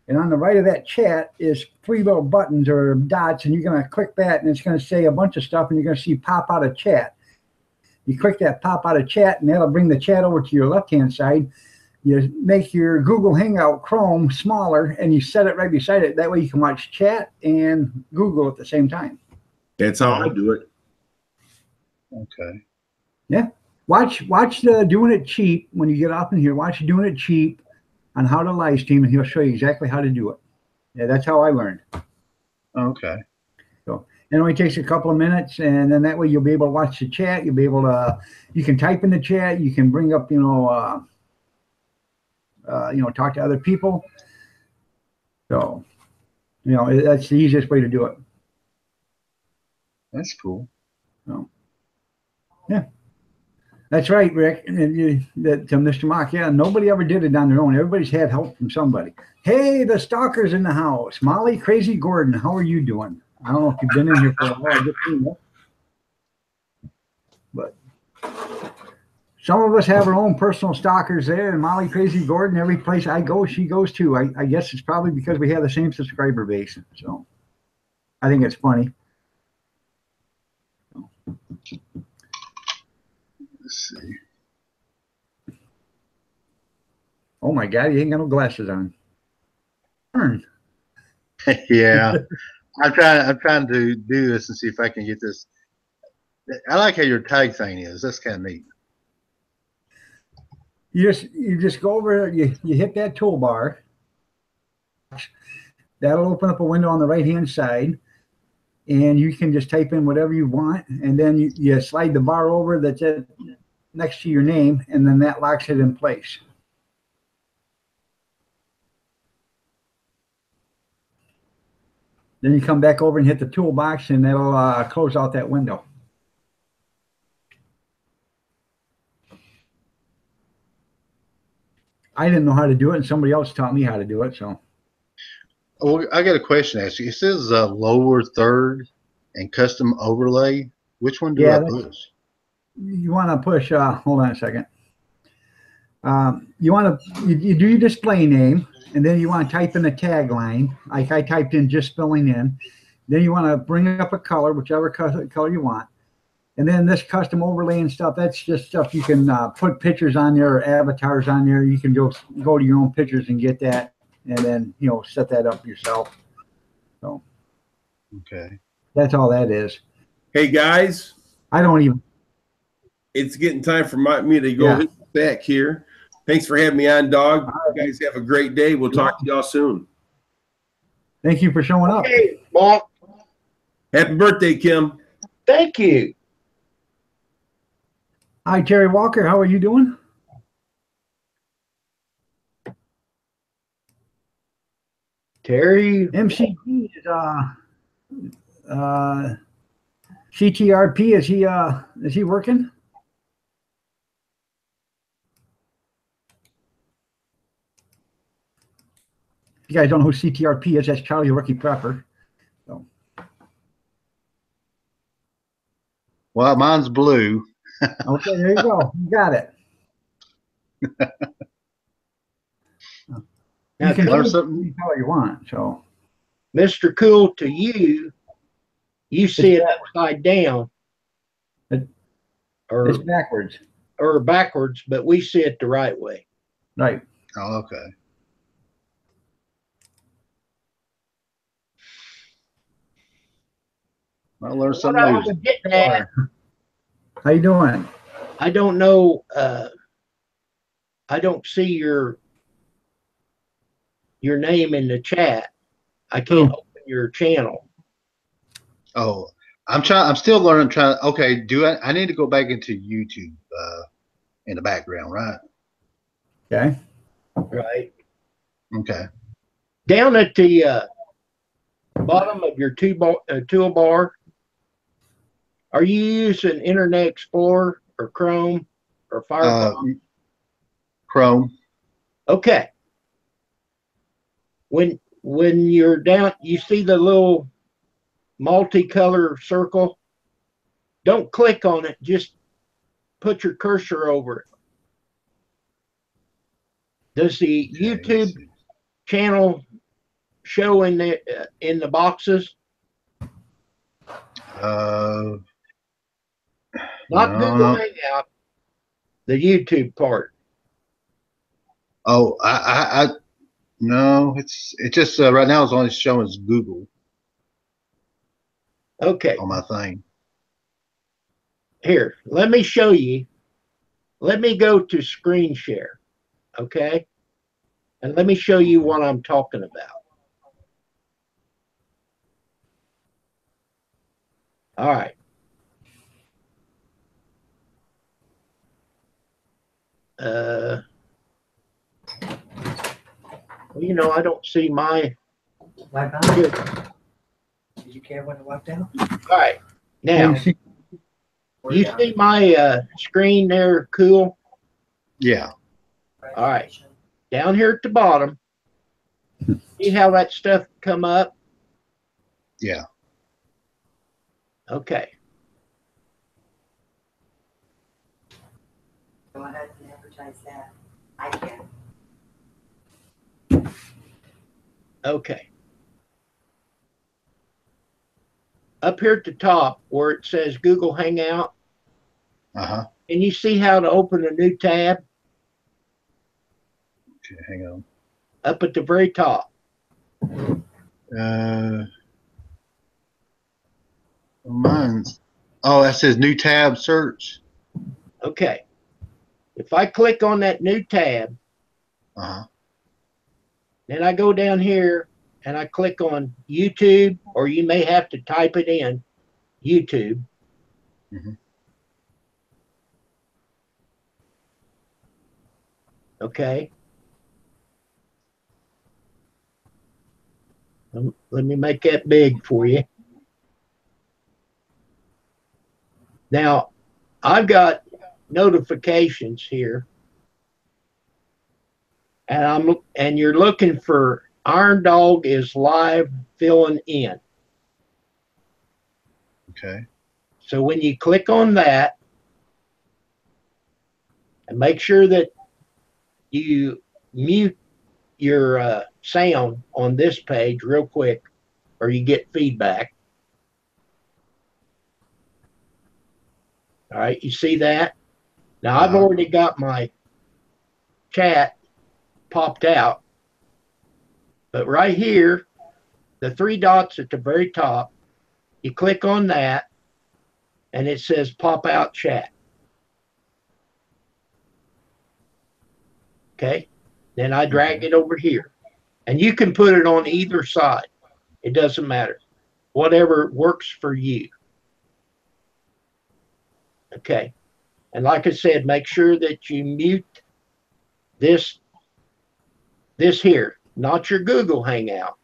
And on the right of that chat is 3 little buttons or dots, and you're going to click that, and it's going to say a bunch of stuff, and you're going to see pop out of chat. You click that pop out of chat, and that'll bring the chat over to your left-hand side. You make your Google Hangout Chrome smaller, and you set it right beside it. That way you can watch chat and Google at the same time. That's how I do it. Okay. Yeah. Watch the Doing It Cheap when you get off in here. Watch Doing It Cheap on how to live stream, and he'll show you exactly how to do it. Yeah, that's how I learned. Okay. So it only takes a couple of minutes, and then that way you'll be able to watch the chat. You'll be able to, you can type in the chat. You can bring up, talk to other people. So, that's the easiest way to do it. That's cool. So, yeah. That's right, Rick. To Mr. Mock, yeah, nobody ever did it on their own. Everybody's had help from somebody. Hey, the stalker's in the house. Molly Crazy Gordon, how are you doing? I don't know if you've been in here for a while. Just seen you. But some of us have our own personal stalkers there, and Molly Crazy Gordon, every place I go, she goes too. I guess it's probably because we have the same subscriber base. So I think it's funny. Let's see. Oh my God, you ain't got no glasses on. Turn. Yeah. I'm trying to do this and see if I can get this. I like how your tag thing is. That's kind of neat. You just go over, you hit that toolbar. That'll open up a window on the right-hand side, and you can just type in whatever you want, and then you slide the bar over that's next to your name, and then that locks it in place. Then you come back over and hit the toolbox, and that'll close out that window. I didn't know how to do it, and somebody else taught me how to do it. So, Oh, I got a question to ask you. It says lower third and custom overlay. Which one do I push? You want to push. Hold on a second. You want to you do your display name, and then you want to type in a tagline. Like I typed in just filling in. Then you want to bring up a color, whichever color you want. And then this custom overlay and stuff, that's just stuff you can put pictures on there or avatars on there. You can go to your own pictures and get that, and then, set that up yourself. So, okay. That's all that is. Hey, guys. I don't even. It's getting time for me to go hit the back here. Thanks for having me on, Dog. You guys have a great day. We'll talk to y'all soon. Thank you for showing up. Hey, Mark. Happy birthday, Kim. Thank you. Hi, Terry Walker. How are you doing? Terry. MCG is CTRP. Is he working? If you guys don't know who CTRP is, that's Charlie Rookie Prepper. So. Well, mine's blue. Okay, there you go. You got it. Now, You can learn choose something. any color you want. So Mr. Cool, to you, you see it upside down it's or backwards. backwards, but we see it the right way. Right. Oh, okay. I learned What something I new. was getting at, How you doing? I don't know. I don't see your name in the chat. I can't open your channel. Oh, I'm still learning. Okay. I need to go back into YouTube in the background, right? Okay. Right. Okay. Down at the bottom of your toolbar, are you using Internet Explorer or Chrome or Firefox? Chrome. Okay. When you're down, you see the little multicolor circle. Don't click on it. Just put your cursor over it. Does the Okay, let's YouTube see. channel show in the boxes? Not No, Google Hangout, the YouTube part. Oh, no, it's just right now it's only showing as Google Okay, on my thing. here, let me show you. Let me go to screen share, okay? And let me show you what I'm talking about. All right. Well, you know, I don't see my. Wipe out? Here. Did you care when it wiped out? All right. Now, you see my screen there, Cool? Yeah. All right. Down here at the bottom, see how that stuff come up? Yeah. Okay. Go ahead and advertise that. I can. Okay. Up here at the top where it says Google Hangout, Uh-huh. and you see how to open a new tab Okay, hang on. up at the very top. Mine's. Oh, that says new tab search. Okay. If I click on that new tab, Uh-huh. then I go down here and I click on YouTube, or you may have to type it in, YouTube. Mhm. Okay. Let me make that big for you. Now, I've got notifications here, and you're looking for Iron Dog is live filling in. Okay. So when you click on that, and make sure that you mute your sound on this page real quick, or you get feedback. All right, you see that? Now I've already got my chat popped out, but right here, the three dots at the very top, you click on that, and it says pop out chat. Okay, then I drag it over here, and you can put it on either side. It doesn't matter, whatever works for you. Okay, and like I said, make sure that you mute this here, not your Google Hangout.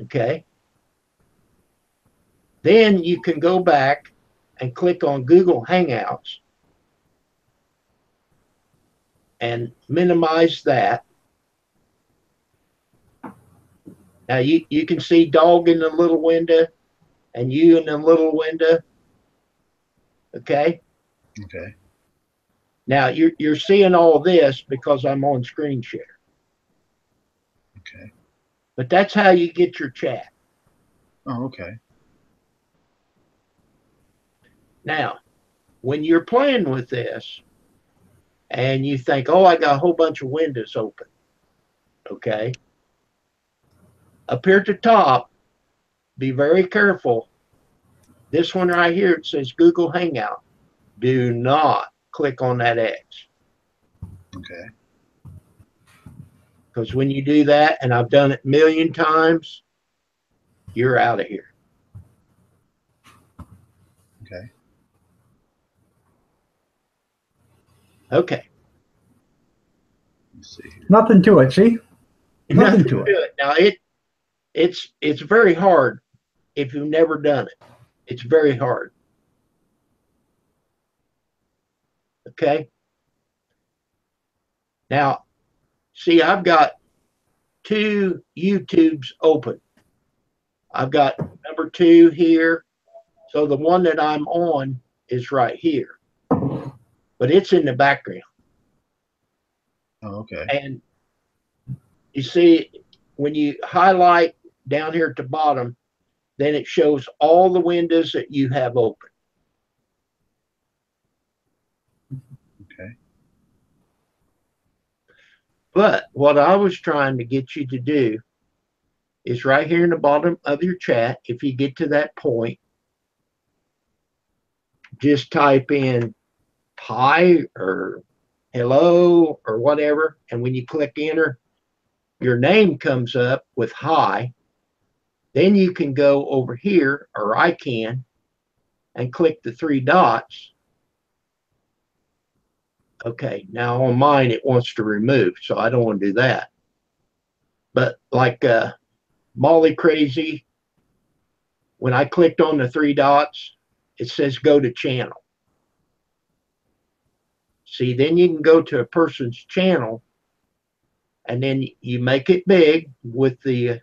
Okay, then you can go back and click on Google Hangouts and minimize that. Now you can see Dog in the little window and you in the little window. Okay. Okay. Now you're seeing all this because I'm on screen share. Okay. But that's how you get your chat. Oh, okay. Now, when you're playing with this and you think, oh, I got a whole bunch of windows open, okay? Up here at the top, be very careful. This one right here, it says Google Hangout. Do not click on that X. Okay. Because when you do that, and I've done it a million times, you're out of here. Okay. Okay. Let's see here. Nothing to it. See, nothing to it. it. Now it's very hard if you've never done it. It's very hard. Okay. Now, see, I've got 2 YouTubes open. I've got number 2 here. So the one that I'm on is right here, but it's in the background. Oh, okay. And you see, when you highlight down here at the bottom, then it shows all the windows that you have open. Okay. But what I was trying to get you to do is right here in the bottom of your chat, if you get to that point, just type in hi or hello or whatever. And when you click enter, your name comes up with hi. Then you can go over here, or I can, and click the 3 dots. Okay, now on mine, it wants to remove, so I don't want to do that. But like Molly Crazy, when I clicked on the 3 dots, it says go to channel. See, then you can go to a person's channel, and then you make it big with the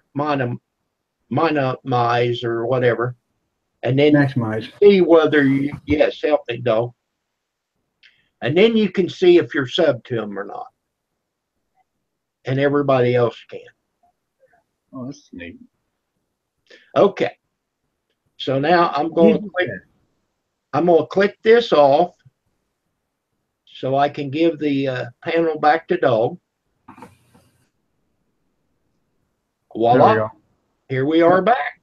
minimize or whatever, and then Maximize. see whether you, yes, help me, though. And then you can see if you're sub to them or not. And everybody else can. Oh, that's neat. Okay. So now I'm going to click this off so I can give the panel back to Dog. Voila. There we go. Here we are back.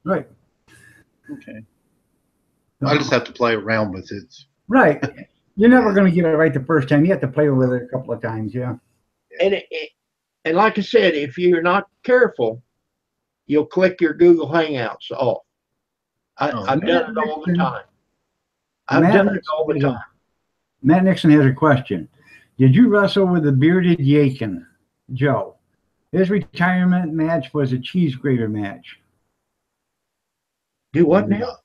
Right. Okay. I just have to play around with it. Right. You're never going to get it right the first time. You have to play with it a couple of times. Yeah. And and like I said, if you're not careful, you'll click your Google Hangouts off. I've done it all the time. I've done it all the time. Matt Nixon has a question. Did you wrestle with the bearded Yakin, Joe? His retirement match was a cheese grater match. Do what now?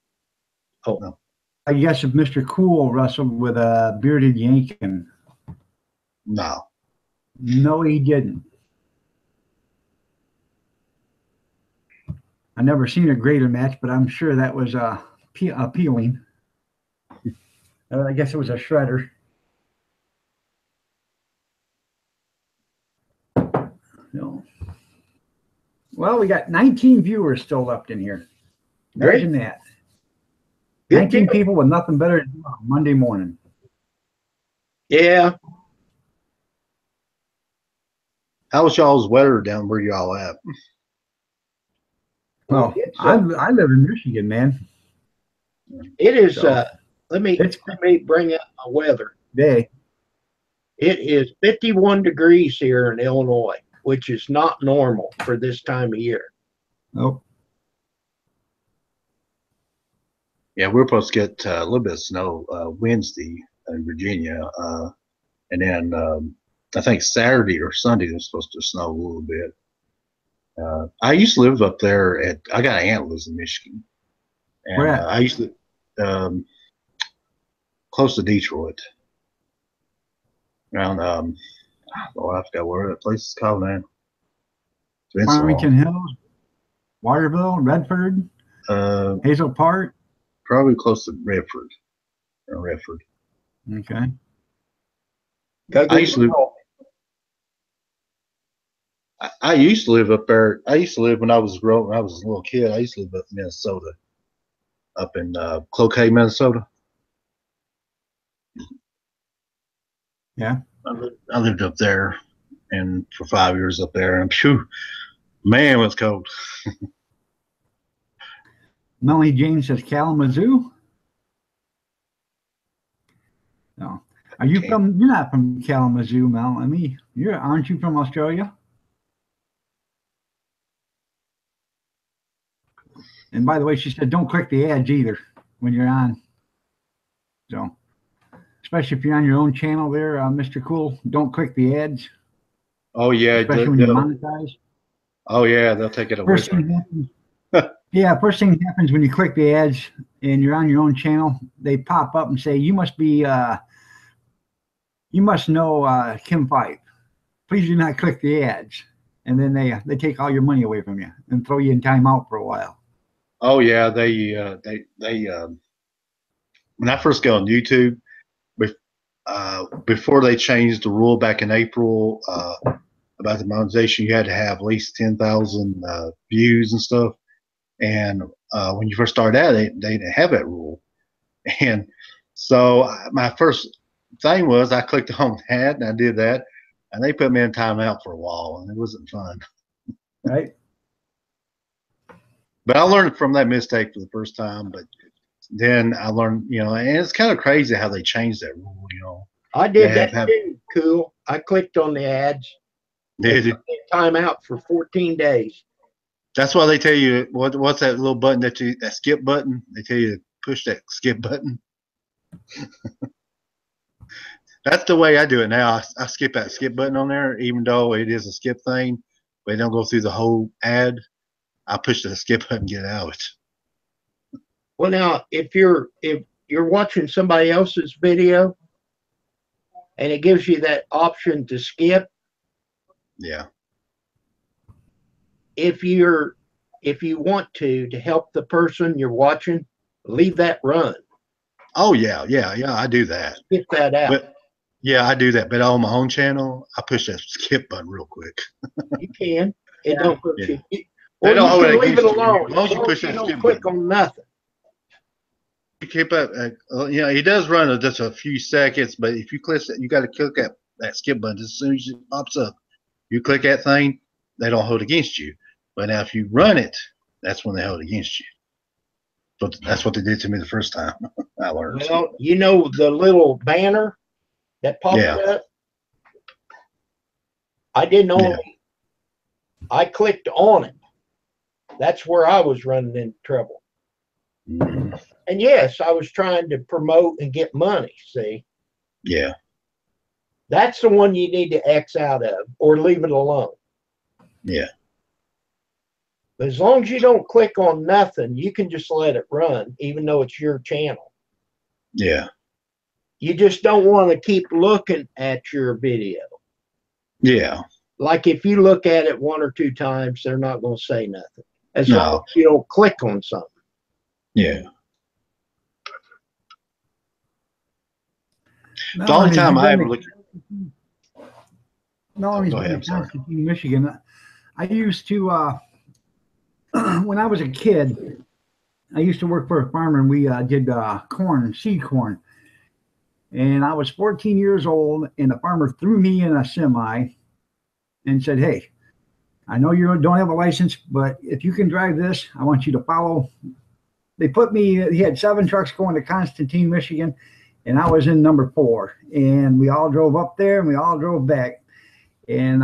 Oh, no. I guess if Mr. Cool wrestled with a bearded Yankin. No. No, he didn't. I never seen a grater match, but I'm sure that was appealing. I guess it was a shredder. No. Well, we got 19 viewers still left in here. Imagine that. Good 19 deal. people with nothing better to do on Monday morning. Yeah. How was y'all's weather down where y'all at? Well, I live in Michigan, man. It is. So, let me bring up my weather. Day. It is 51 degrees here in Illinois, which is not normal for this time of year. Nope. Yeah, we're supposed to get a little bit of snow Wednesday in Virginia, and then I think Saturday or Sunday it's supposed to snow a little bit. I used to live up there I got aunt lives in Michigan, and Where at? I used to close to Detroit, around I forgot where that place is called now. It's been so long. Farmington Hills, Waterville, Redford, Hazel Park. Probably close to Redford. Redford. Okay. I used to live. I used to live up there. I used to live when I was growing. When I was a little kid. I used to live up in Minnesota, up in Cloquet, Minnesota. Yeah. I lived up there, and for 5 years up there, and phew, man, it was cold. Melanie Jane says Kalamazoo. No. Are you from? You're not from Kalamazoo, Melanie. Aren't you from Australia? And by the way, she said don't click the ads either when you're on. So, especially if you're on your own channel there, Mr. Cool, don't click the ads. Oh yeah, Especially when you monetize. Oh yeah, they'll take it away First from thing happens, yeah, first thing happens when you click the ads and you're on your own channel, they pop up and say you must know Kim Fife. Please do not click the ads. And then they take all your money away from you and throw you in timeout for a while. Oh yeah, they when I first got on YouTube, before they changed the rule back in April about the monetization, you had to have at least 10,000 views and stuff. And when you first started out, they didn't have that rule. And so my first thing was I clicked on that and I did that, and they put me in timeout for a while, and it wasn't fun. Right. But I learned from that mistake for the first time. But then I learned, and it's kind of crazy how they changed that rule. I did that too. Cool. I clicked on the ads. Did you? Time out for 14 days. That's why they tell you what's that little button that skip button? They tell you to push that skip button. That's the way I do it now. I skip that skip button on there, even though it is a skip thing, but it don't go through the whole ad. I push the skip button and get out. Well, now if you're watching somebody else's video and it gives you that option to skip, yeah. If you want to help the person you're watching, leave that run. Oh yeah, I do that. Skip that out. But, yeah, I do that. But on my own channel, I push that skip button real quick. You can. It don't hurt you. They don't hold it leave it against you. alone. As long as you push that don't skip click button. on nothing. You keep up. He does run just a few seconds, but if you click it, you got to click that skip button as soon as it pops up. You click that thing, they don't hold against you. But now if you run it, that's when they hold against you. But that's what they did to me the first time. I learned. Well, the little banner that popped up? I didn't only. I clicked on it. That's where I was running into trouble. Mm-hmm. And yes, I was trying to promote and get money, see? Yeah. That's the one you need to X out of or leave it alone. Yeah. But as long as you don't click on nothing, you can just let it run, even though it's your channel. Yeah. You just don't want to keep looking at your video. Yeah. Like if you look at it 1 or 2 times, they're not going to say nothing. As long as you don't click on something. Yeah. The only time I ever look. Melanie's been in Constantine, Michigan. I used to, when I was a kid, I used to work for a farmer, and we did seed corn. And I was 14 years old, and the farmer threw me in a semi and said, "Hey, I know you don't have a license, but if you can drive this, I want you to follow." They put me, he had 7 trucks going to Constantine, Michigan, and I was in number 4. And we all drove up there and we all drove back. And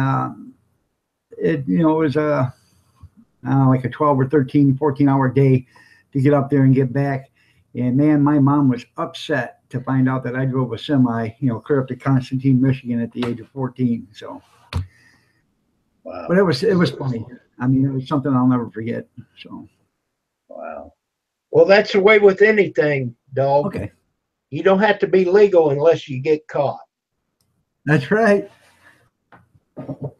it was like a 12 or 13, 14-hour day to get up there and get back. And man, my mom was upset to find out that I drove a semi, clear up to Constantine, Michigan at the age of 14. So, wow. But it was funny. I mean, it was something I'll never forget. So, wow. Well, that's the way with anything, dog. Okay. You don't have to be legal unless you get caught. That's right. And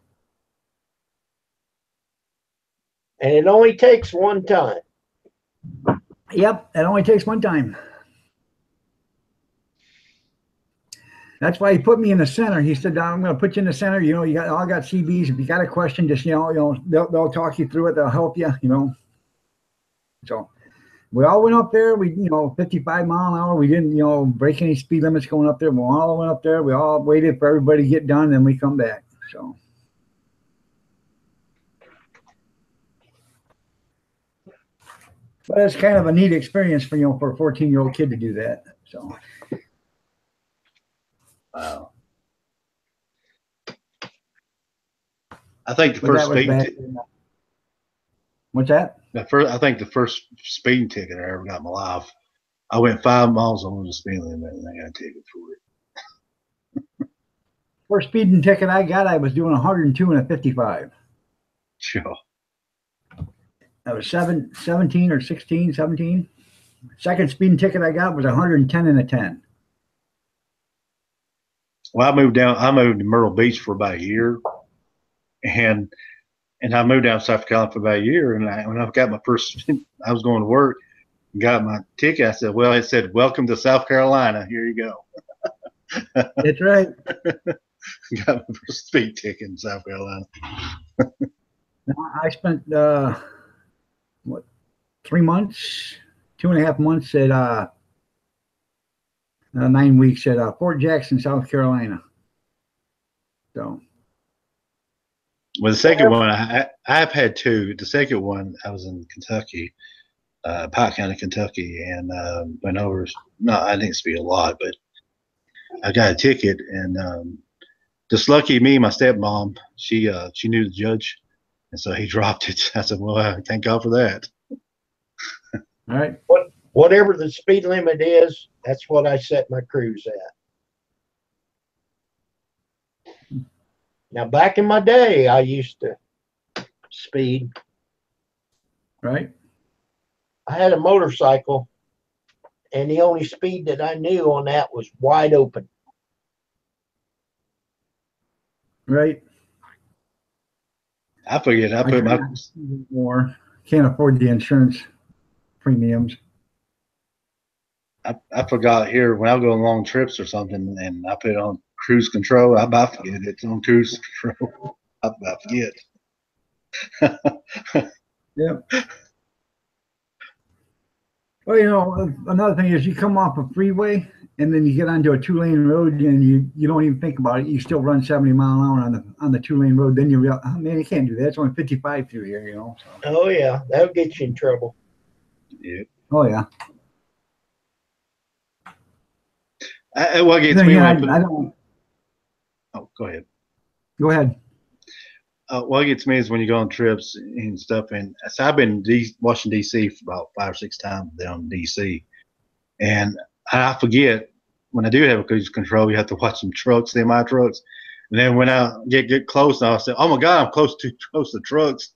it only takes one time. Yep, it only takes one time. That's why he put me in the center. He said, "I'm going to put you in the center. You know, you got all got CBs. If you got a question, just they'll talk you through it. They'll help you. You know." So we all went up there. We 55-mile-an-hour. We didn't break any speed limits going up there. We all went up there. We all waited for everybody to get done, and we come back. So. But it's kind of a neat experience for for a 14-year-old kid to do that. So. Wow. I think the But first that was speeding back. What's that? I think the first speeding ticket I ever got in my life, I went 5 miles over the speed limit and I got a ticket for it. First speeding ticket I got, I was doing 102 and a 55. Sure. I was 17 or 16, 17. Second speeding ticket I got was 110 and a 10. Well, I moved to Myrtle Beach for about a year, and I moved down to South Carolina for about a year. And when I got my first, I was going to work, and got my ticket. I said, "Well," it said, "Welcome to South Carolina. Here you go." That's right. Got my first speed ticket in South Carolina. I spent 3 months, 2.5 months at 9 weeks at Fort Jackson, South Carolina. So. Well, the second one, I've had two. The second one, I was in Kentucky, Pike County, Kentucky, and went over. No, I didn't speed a lot, but I got a ticket, and just lucky me, my stepmom, she knew the judge, and so he dropped it. I said, "Well, thank God for that." All right. Whatever the speed limit is, that's what I set my cruise at. Now, back in my day, I used to speed. Right. I had a motorcycle, and the only speed that I knew on that was wide open. Right. I forget. I put my more. Can't afford the insurance premiums. I forgot here when I go on long trips or something, and I put it on cruise control. I forget it's on cruise control. I forget. Yeah. Well, another thing is you come off a freeway and then you get onto a 2-lane road and you don't even think about it. You still run 70 mile an hour on the 2-lane road. Then you realize, oh, man, you can't do that. It's only 55 through here, So. Oh yeah, that'll get you in trouble. Yeah. Oh yeah. What gets me when I don't. Oh, go ahead. Go ahead. What gets me is when you go on trips and stuff. And so I've been Washington, D.C. for about 5 or 6 times down in D.C. And I forget when I do have a cruise control, you have to watch some trucks, semi trucks. And then when I get close, I'll say, "Oh my God, I'm close to trucks."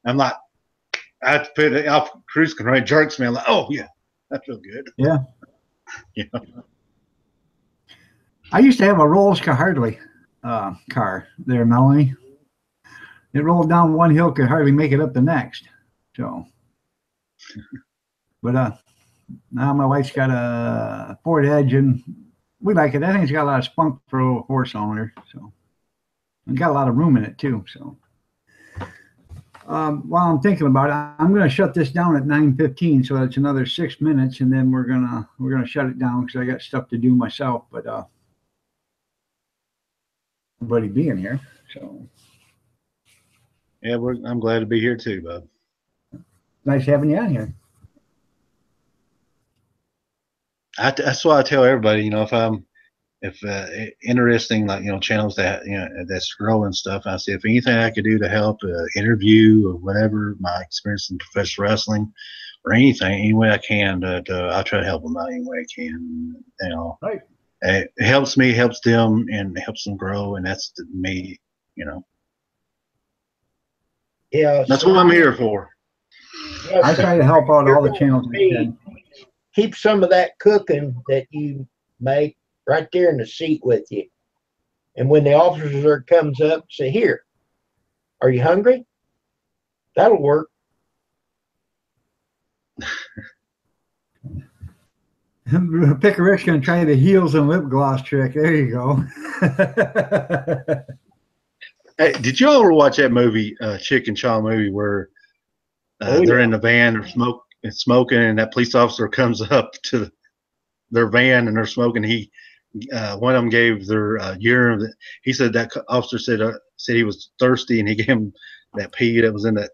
I'm like, I have to put it off cruise control. It jerks me. I'm like, "Oh yeah, that feels good." Yeah. Yeah. I used to have a Rolls Harley car there, Melanie. It rolled down one hill, could hardly make it up the next. So, but now my wife's got a Ford Edge, and we like it. That thing's got a lot of spunk for a little 4-cylinder, so and got a lot of room in it too. So, while I'm thinking about it, I'm going to shut this down at 9:15, so that's another 6 minutes, and then we're gonna shut it down because I got stuff to do myself. But everybody being here, so. Yeah, I'm glad to be here too, bud. Nice having you on here. That's why I tell everybody, if interesting, like channels that that's growing stuff. I say if anything I could do to help, interview or whatever, my experience in professional wrestling or anything, any way I can, I'll try to help them out any way I can. Right. It helps me, helps them, and helps them grow, and that's me. Yeah, That's what I'm here for. Yeah, I try to help out all the channels I can. Keep some of that cooking that you make right there in the seat with you. And when the officer comes up, say, "Here, are you hungry?" That'll work. Pickerick's gonna try the heels and lip gloss trick. There you go. Hey, did you ever watch that movie, Chick and Shaw movie, where they're in the van or smoking, and that police officer comes up to their van and they're smoking. One of them gave their urine. He said that officer said he was thirsty, and he gave him that pee that was in that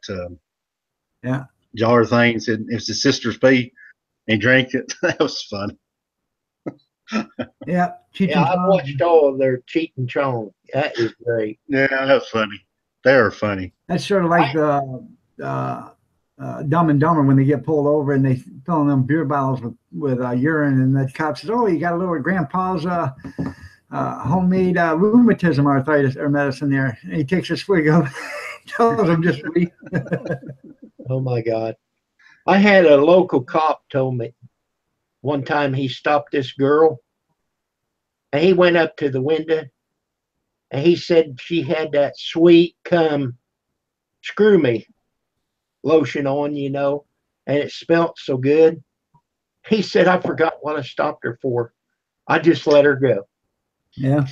jar thing. He said it was his sister's pee. And he drank it. That was fun. Yeah, I've watched all of their Cheech and Chong. That is great. Yeah, that's funny. They are funny. That's sort of like the Dumb and Dumber when they get pulled over and they fill in them beer bottles with urine, and the cop says, "Oh, you got a little Grandpa's homemade rheumatism arthritis or medicine there." And he takes a swig of it, tells him just read. Oh my God. I had a local cop told me one time he stopped this girl and he went up to the window and he said she had that sweet screw me lotion on, and it smelled so good. He said, I forgot what I stopped her for. I just let her go. Yeah.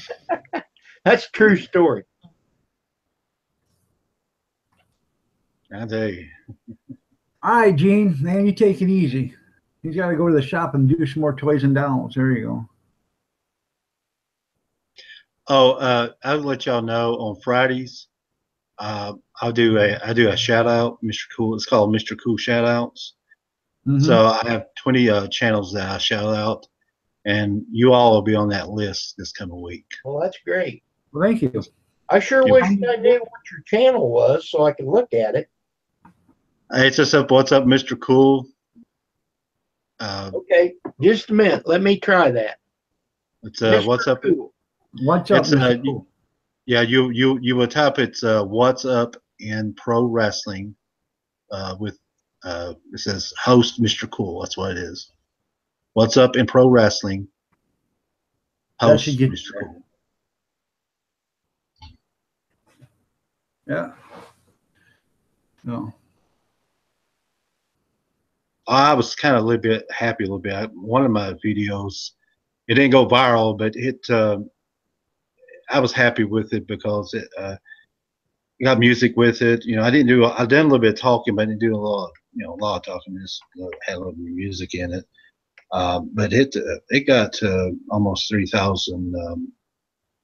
That's a true story. I tell you. All right, Gene, man, you take it easy. He's got to go to the shop and do some more toys and dolls. There you go. Oh, I'll let y'all know on Fridays. I do a shout out, Mr. Cool. It's called Mr. Cool Shout Outs. Mm-hmm. So I have 20 channels that I shout out, and you all will be on that list this coming week. Well, that's great. Well, thank you. I sure wish I knew what your channel was so I could look at it. It's just up. What's up, Mr. Cool? Okay, just a minute. Let me try that. It's Mr. what's up? Cool. What's up? It's yeah. You will type it's what's up in pro wrestling with it says host Mr. Cool. That's what it is. What's up in pro wrestling? Host Mr. Cool. Yeah. No. I was kind of a little bit happy a little bit. One of my videos, it didn't go viral, but I was happy with it because it got music with it. I done a little bit of talking, but I didn't do a lot of talking. Just had a little bit of music in it. But it got almost 3,000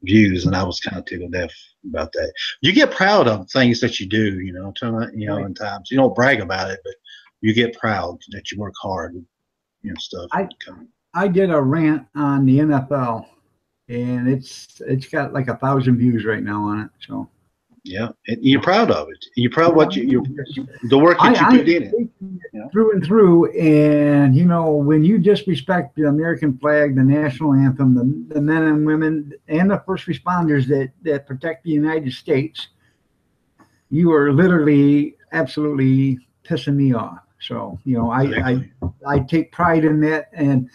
views, and I was kind of tickled deaf about that. You get proud of things that you do, in times. You don't brag about it, but you get proud that you work hard, stuff. I did a rant on the NFL, and it's got like 1,000 views right now on it. So yeah, and you're proud of it. You're proud of what the work that you put in it. Through and through. And when you disrespect the American flag, the national anthem, the men and women, and the first responders that protect the United States, you are literally absolutely pissing me off. So, I take pride in that. And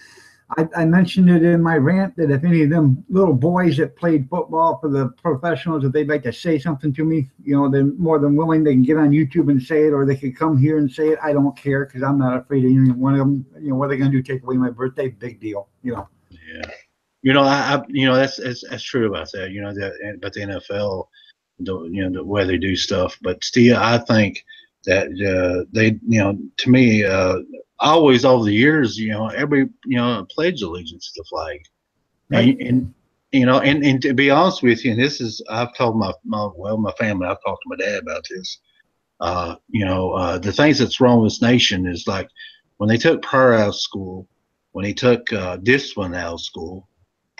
I mentioned it in my rant that if any of them little boys that played football for the professionals, if they'd like to say something to me, they're more than willing. They can get on YouTube and say it, or they could come here and say it. I don't care, because I'm not afraid of any one of them. What are they going to do? Take away my birthday? Big deal. Yeah. That's true about that. About the NFL, the way they do stuff. But still, I think that they, to me, always over the years, every pledge allegiance to the flag, right. and to be honest with you, and this is, I've told my family, I've talked to my dad about this. The things that's wrong with this nation is like when they took prayer out of school, when they took discipline out of school,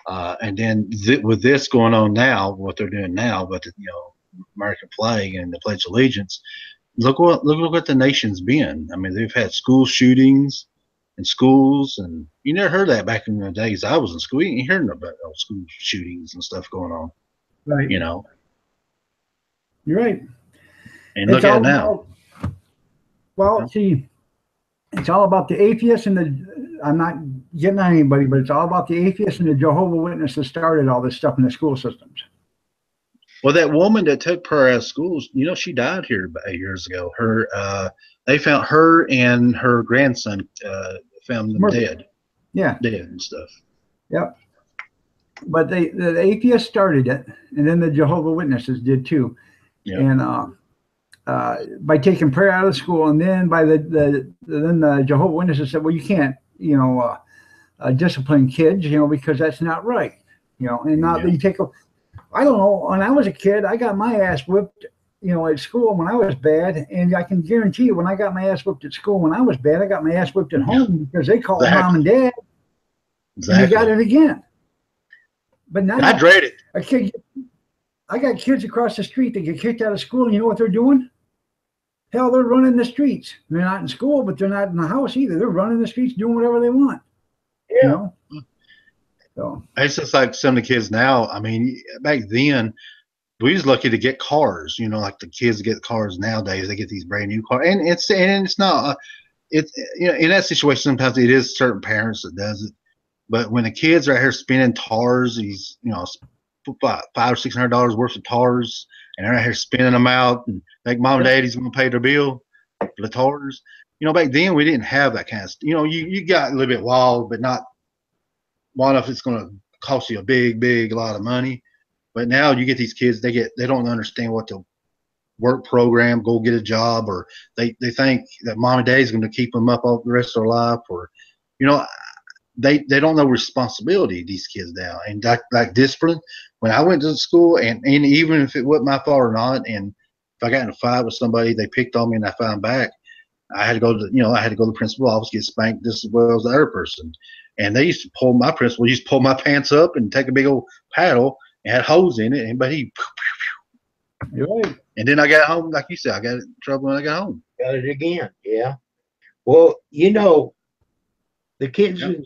and then with this going on now, what they're doing now, but American flag and the Pledge of Allegiance. Look what the nation's been. I mean, they've had school shootings in schools, and you never heard that back in the days I was in school. You didn't hear about school shootings and stuff going on. Right. You're right. And look at it now. See, it's all about the atheists and I'm not getting on anybody, but it's all about the atheists and the Jehovah's Witnesses that started all this stuff in the school systems. Well, that woman that took prayer out of schools, she died here about 8 years ago. They found her and her grandson, found them dead. Yeah. dead and stuff. Yep. But the atheists started it, and then the Jehovah Witnesses did too. Yep. And by taking prayer out of school, and then by then the Jehovah Witnesses said, well, you can't, discipline kids, because that's not right, And now Yeah. you take I don't know. When I was a kid, I got my ass whipped, at school when I was bad, and I can guarantee you, when I got my ass whipped at school when I was bad, I got my ass whipped at home because they called mom and dad, and you got it again. But now I dread it. I got kids across the street that get kicked out of school, and you know what they're doing? Hell, they're running the streets. They're not in school, but they're not in the house either. They're running the streets, doing whatever they want. Yeah. So It's just like some of the kids now. I mean, back then, we was lucky to get cars. Like the kids get cars nowadays, they get these brand new cars, and it's not. It's in that situation, sometimes it is certain parents that does it. But when the kids are out here spending tars, these $500 or $600 worth of tars, and they're out here spending them out, and think mom and daddy's going to pay their bill for the tars. Back then we didn't have that kind of stuff. You got a little bit wild, but not wild enough it's going to cost you a big lot of money. But now you get these kids, they don't understand what the work program, go get a job, or they think that mom and daddy's going to keep them up all the rest of their life, or they don't know responsibility, these kids now, and like discipline. When I went to school, and even if it wasn't my fault or not, and if I got in a fight with somebody, they picked on me and I found back, I had to go to the principal office, get spanked just as well as the other person. And they used to pull my principal, used to pull my pants up and take a big old paddle and had holes in it, but you're right. and then I got home, like you said, I got in trouble when I got home. Got it again. Yeah. Well, the kids in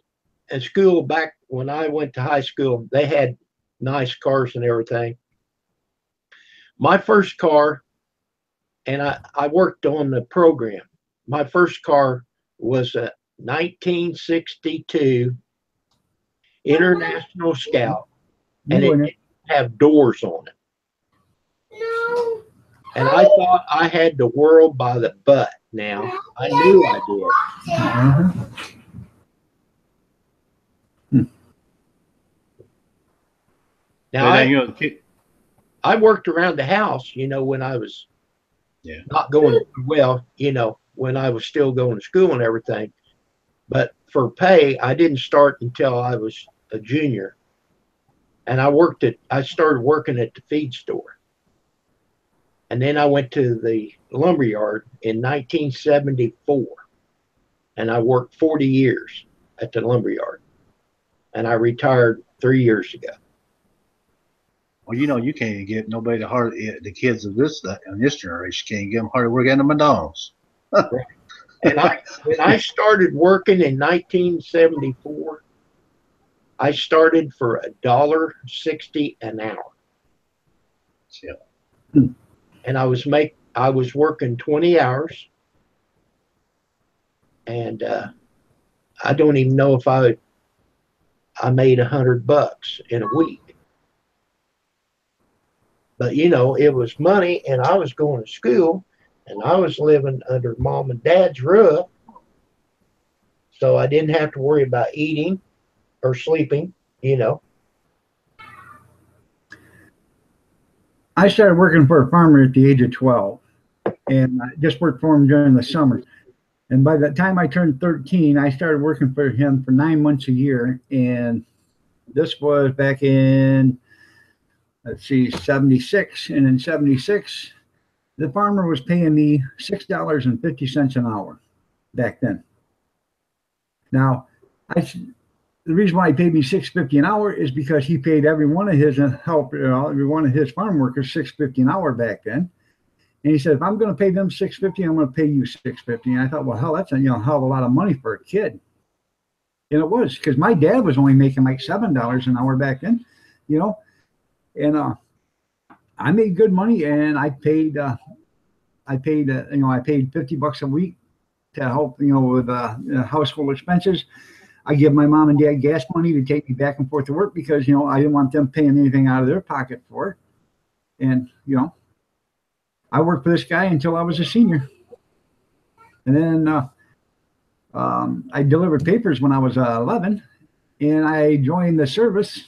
school back when I went to high school, they had nice cars and everything. My first car, and I worked on the program. My first car was a 1962 International Scout, and it didn't have doors on it. No. And I thought I had the world by the butt. Now I knew I did. Uh-huh. Now the kid, I worked around the house, when I was not going well, when I was still going to school and everything. But for pay, I didn't start until I was a junior. And I started working at the feed store. And then I went to the lumberyard in 1974. And I worked 40 years at the lumberyard. And I retired 3 years ago. well, you can't even get nobody to hardly, the kids of this generation can't get them hardly work at the McDonald's. And when I started working in 1974, I started for $1.60 an hour. Yeah. And I was working 20 hours. And I don't even know if I made $100 in a week. But it was money, and I was going to school, and I was living under mom and dad's roof. So I didn't have to worry about eating or sleeping, I started working for a farmer at the age of 12, and I just worked for him during the summer. And by the time I turned 13, I started working for him for 9 months a year. And this was back in, 76. And in 76, the farmer was paying me $6.50 an hour back then. Now, the reason why he paid me $6.50 an hour is because he paid every one of his every one of his farm workers $6.50 an hour back then. And he said, if I'm going to pay them $6.50, I'm going to pay you $6.50. And I thought, well, hell, that's a hell of a lot of money for a kid. And it was, because my dad was only making like $7 an hour back then, And I made good money, and I paid $50 a week to help, with household expenses. I give my mom and dad gas money to take me back and forth to work because, I didn't want them paying anything out of their pocket for it. And, I worked for this guy until I was a senior. And then I delivered papers when I was 11, and I joined the service.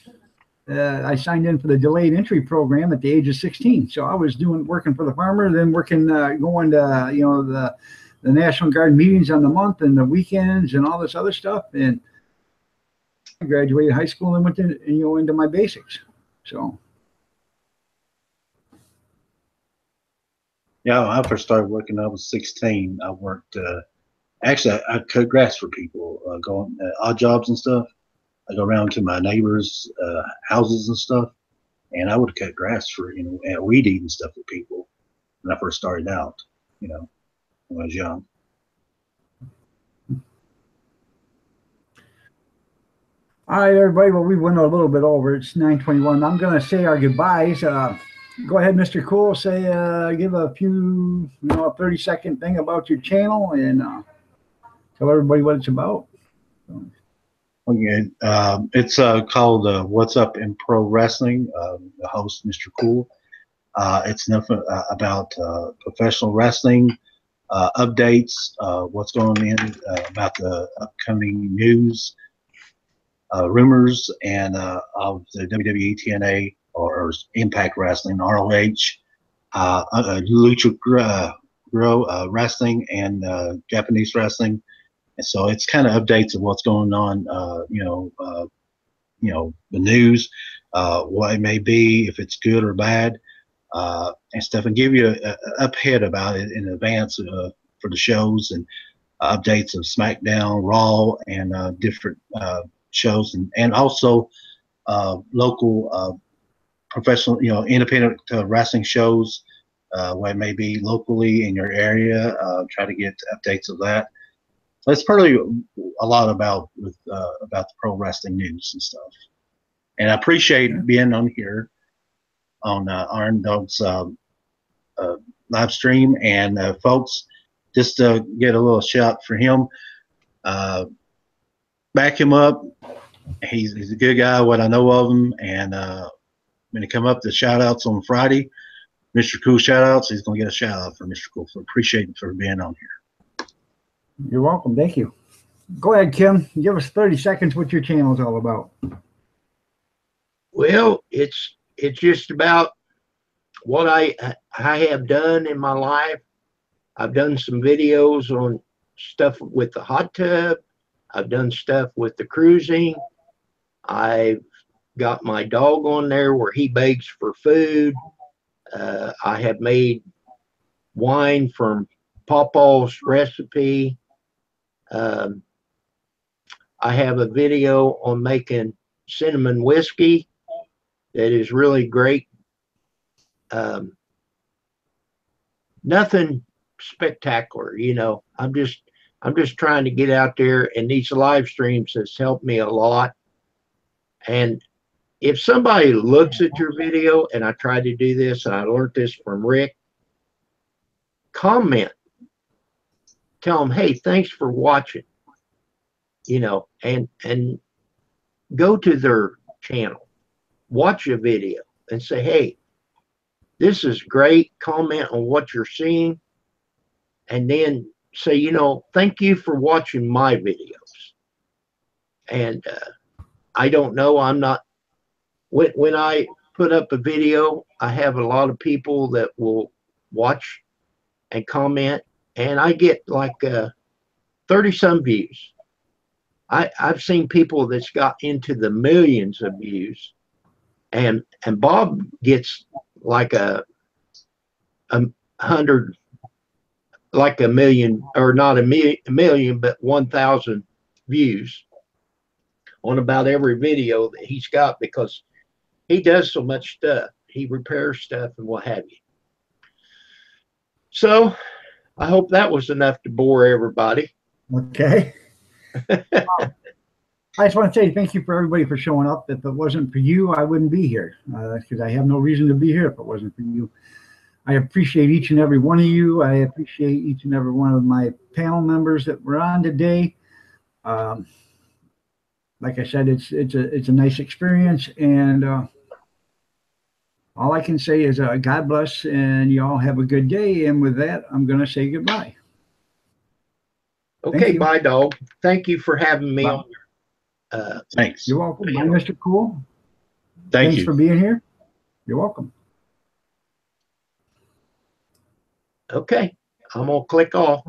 I signed in for the delayed entry program at the age of 16. So I was working for the farmer, then working, going to, the National Guard meetings on the month and the weekends and all this other stuff. And I graduated high school and went into my basics. So. Yeah, when I first started working, I was 16. I worked, actually, I cut grass for people, going odd jobs and stuff. I go around to my neighbors' houses and stuff, and I would cut grass for, and weed eating stuff for people when I first started out, when I was young. All right, everybody. Well, we went a little bit over. It's 9:21. I'm going to say our goodbyes. Go ahead, Mr. Cool. Say, give a few, a 30-second thing about your channel and tell everybody what it's about. So. Okay, it's called What's Up in Pro Wrestling. The host, Mr. Cool. It's nothing about professional wrestling updates, what's going in about the upcoming news, rumors, and of the WWE, TNA, or Impact Wrestling, ROH, Lucha Wrestling, and Japanese wrestling. And so it's kind of updates of what's going on, the news, what it may be, if it's good or bad, and stuff, and give you a uphead about it in advance for the shows and updates of SmackDown, Raw, and different shows, and also local professional, independent wrestling shows, what it may be locally in your area. Try to get updates of that. So it's probably a lot about the pro wrestling news and stuff. And I appreciate being on here on Iron Dog's live stream. And folks, just to get a little shout for him, back him up. He's a good guy, what I know of him. And when he come up to shout outs on Friday, Mr. Cool shout outs, he's going to get a shout out from Mr. Cool. So appreciate it for being on here. You're welcome. Thank you. Go ahead, Kim. Give us 30 seconds what your channel is all about. Well, it's just about what I have done in my life. I've done some videos on stuff with the hot tub. I've done stuff with the cruising. I've got my dog on there where he begs for food. I have made wine from Pawpaw's recipe. I have a video on making cinnamon whiskey that is really great. Nothing spectacular, I'm just trying to get out there, and these live streams has helped me a lot. And if somebody looks at your video, and I try to do this, and I learned this from Rick, comment, tell them, hey, thanks for watching, and go to their channel, watch a video and say, hey, this is great. Comment on what you're seeing, and then say, thank you for watching my videos. And I don't know, I'm not, when I put up a video, I have a lot of people that will watch and comment, and I get like 30 some views. I've seen people that's got into the millions of views, and Bob gets like a hundred, like a million, or not a million, but 1,000 views on about every video that he's got, because he does so much stuff. He repairs stuff and what have you. So I hope that was enough to bore everybody. Okay. I just want to say thank you for everybody for showing up. If it wasn't for you, I wouldn't be here, because I have no reason to be here if it wasn't for you. I appreciate each and every one of you. I appreciate each and every one of my panel members that were on today. Like I said, it's a nice experience, and all I can say is God bless, and you all have a good day. And with that, I'm going to say goodbye. Okay, you. bye, dog. Thank you for having me Bye. on your, Thanks. You're welcome. Bye, Mr. Cool. Thank Thanks you. for being here. You're welcome. okay. I'm gonna click off.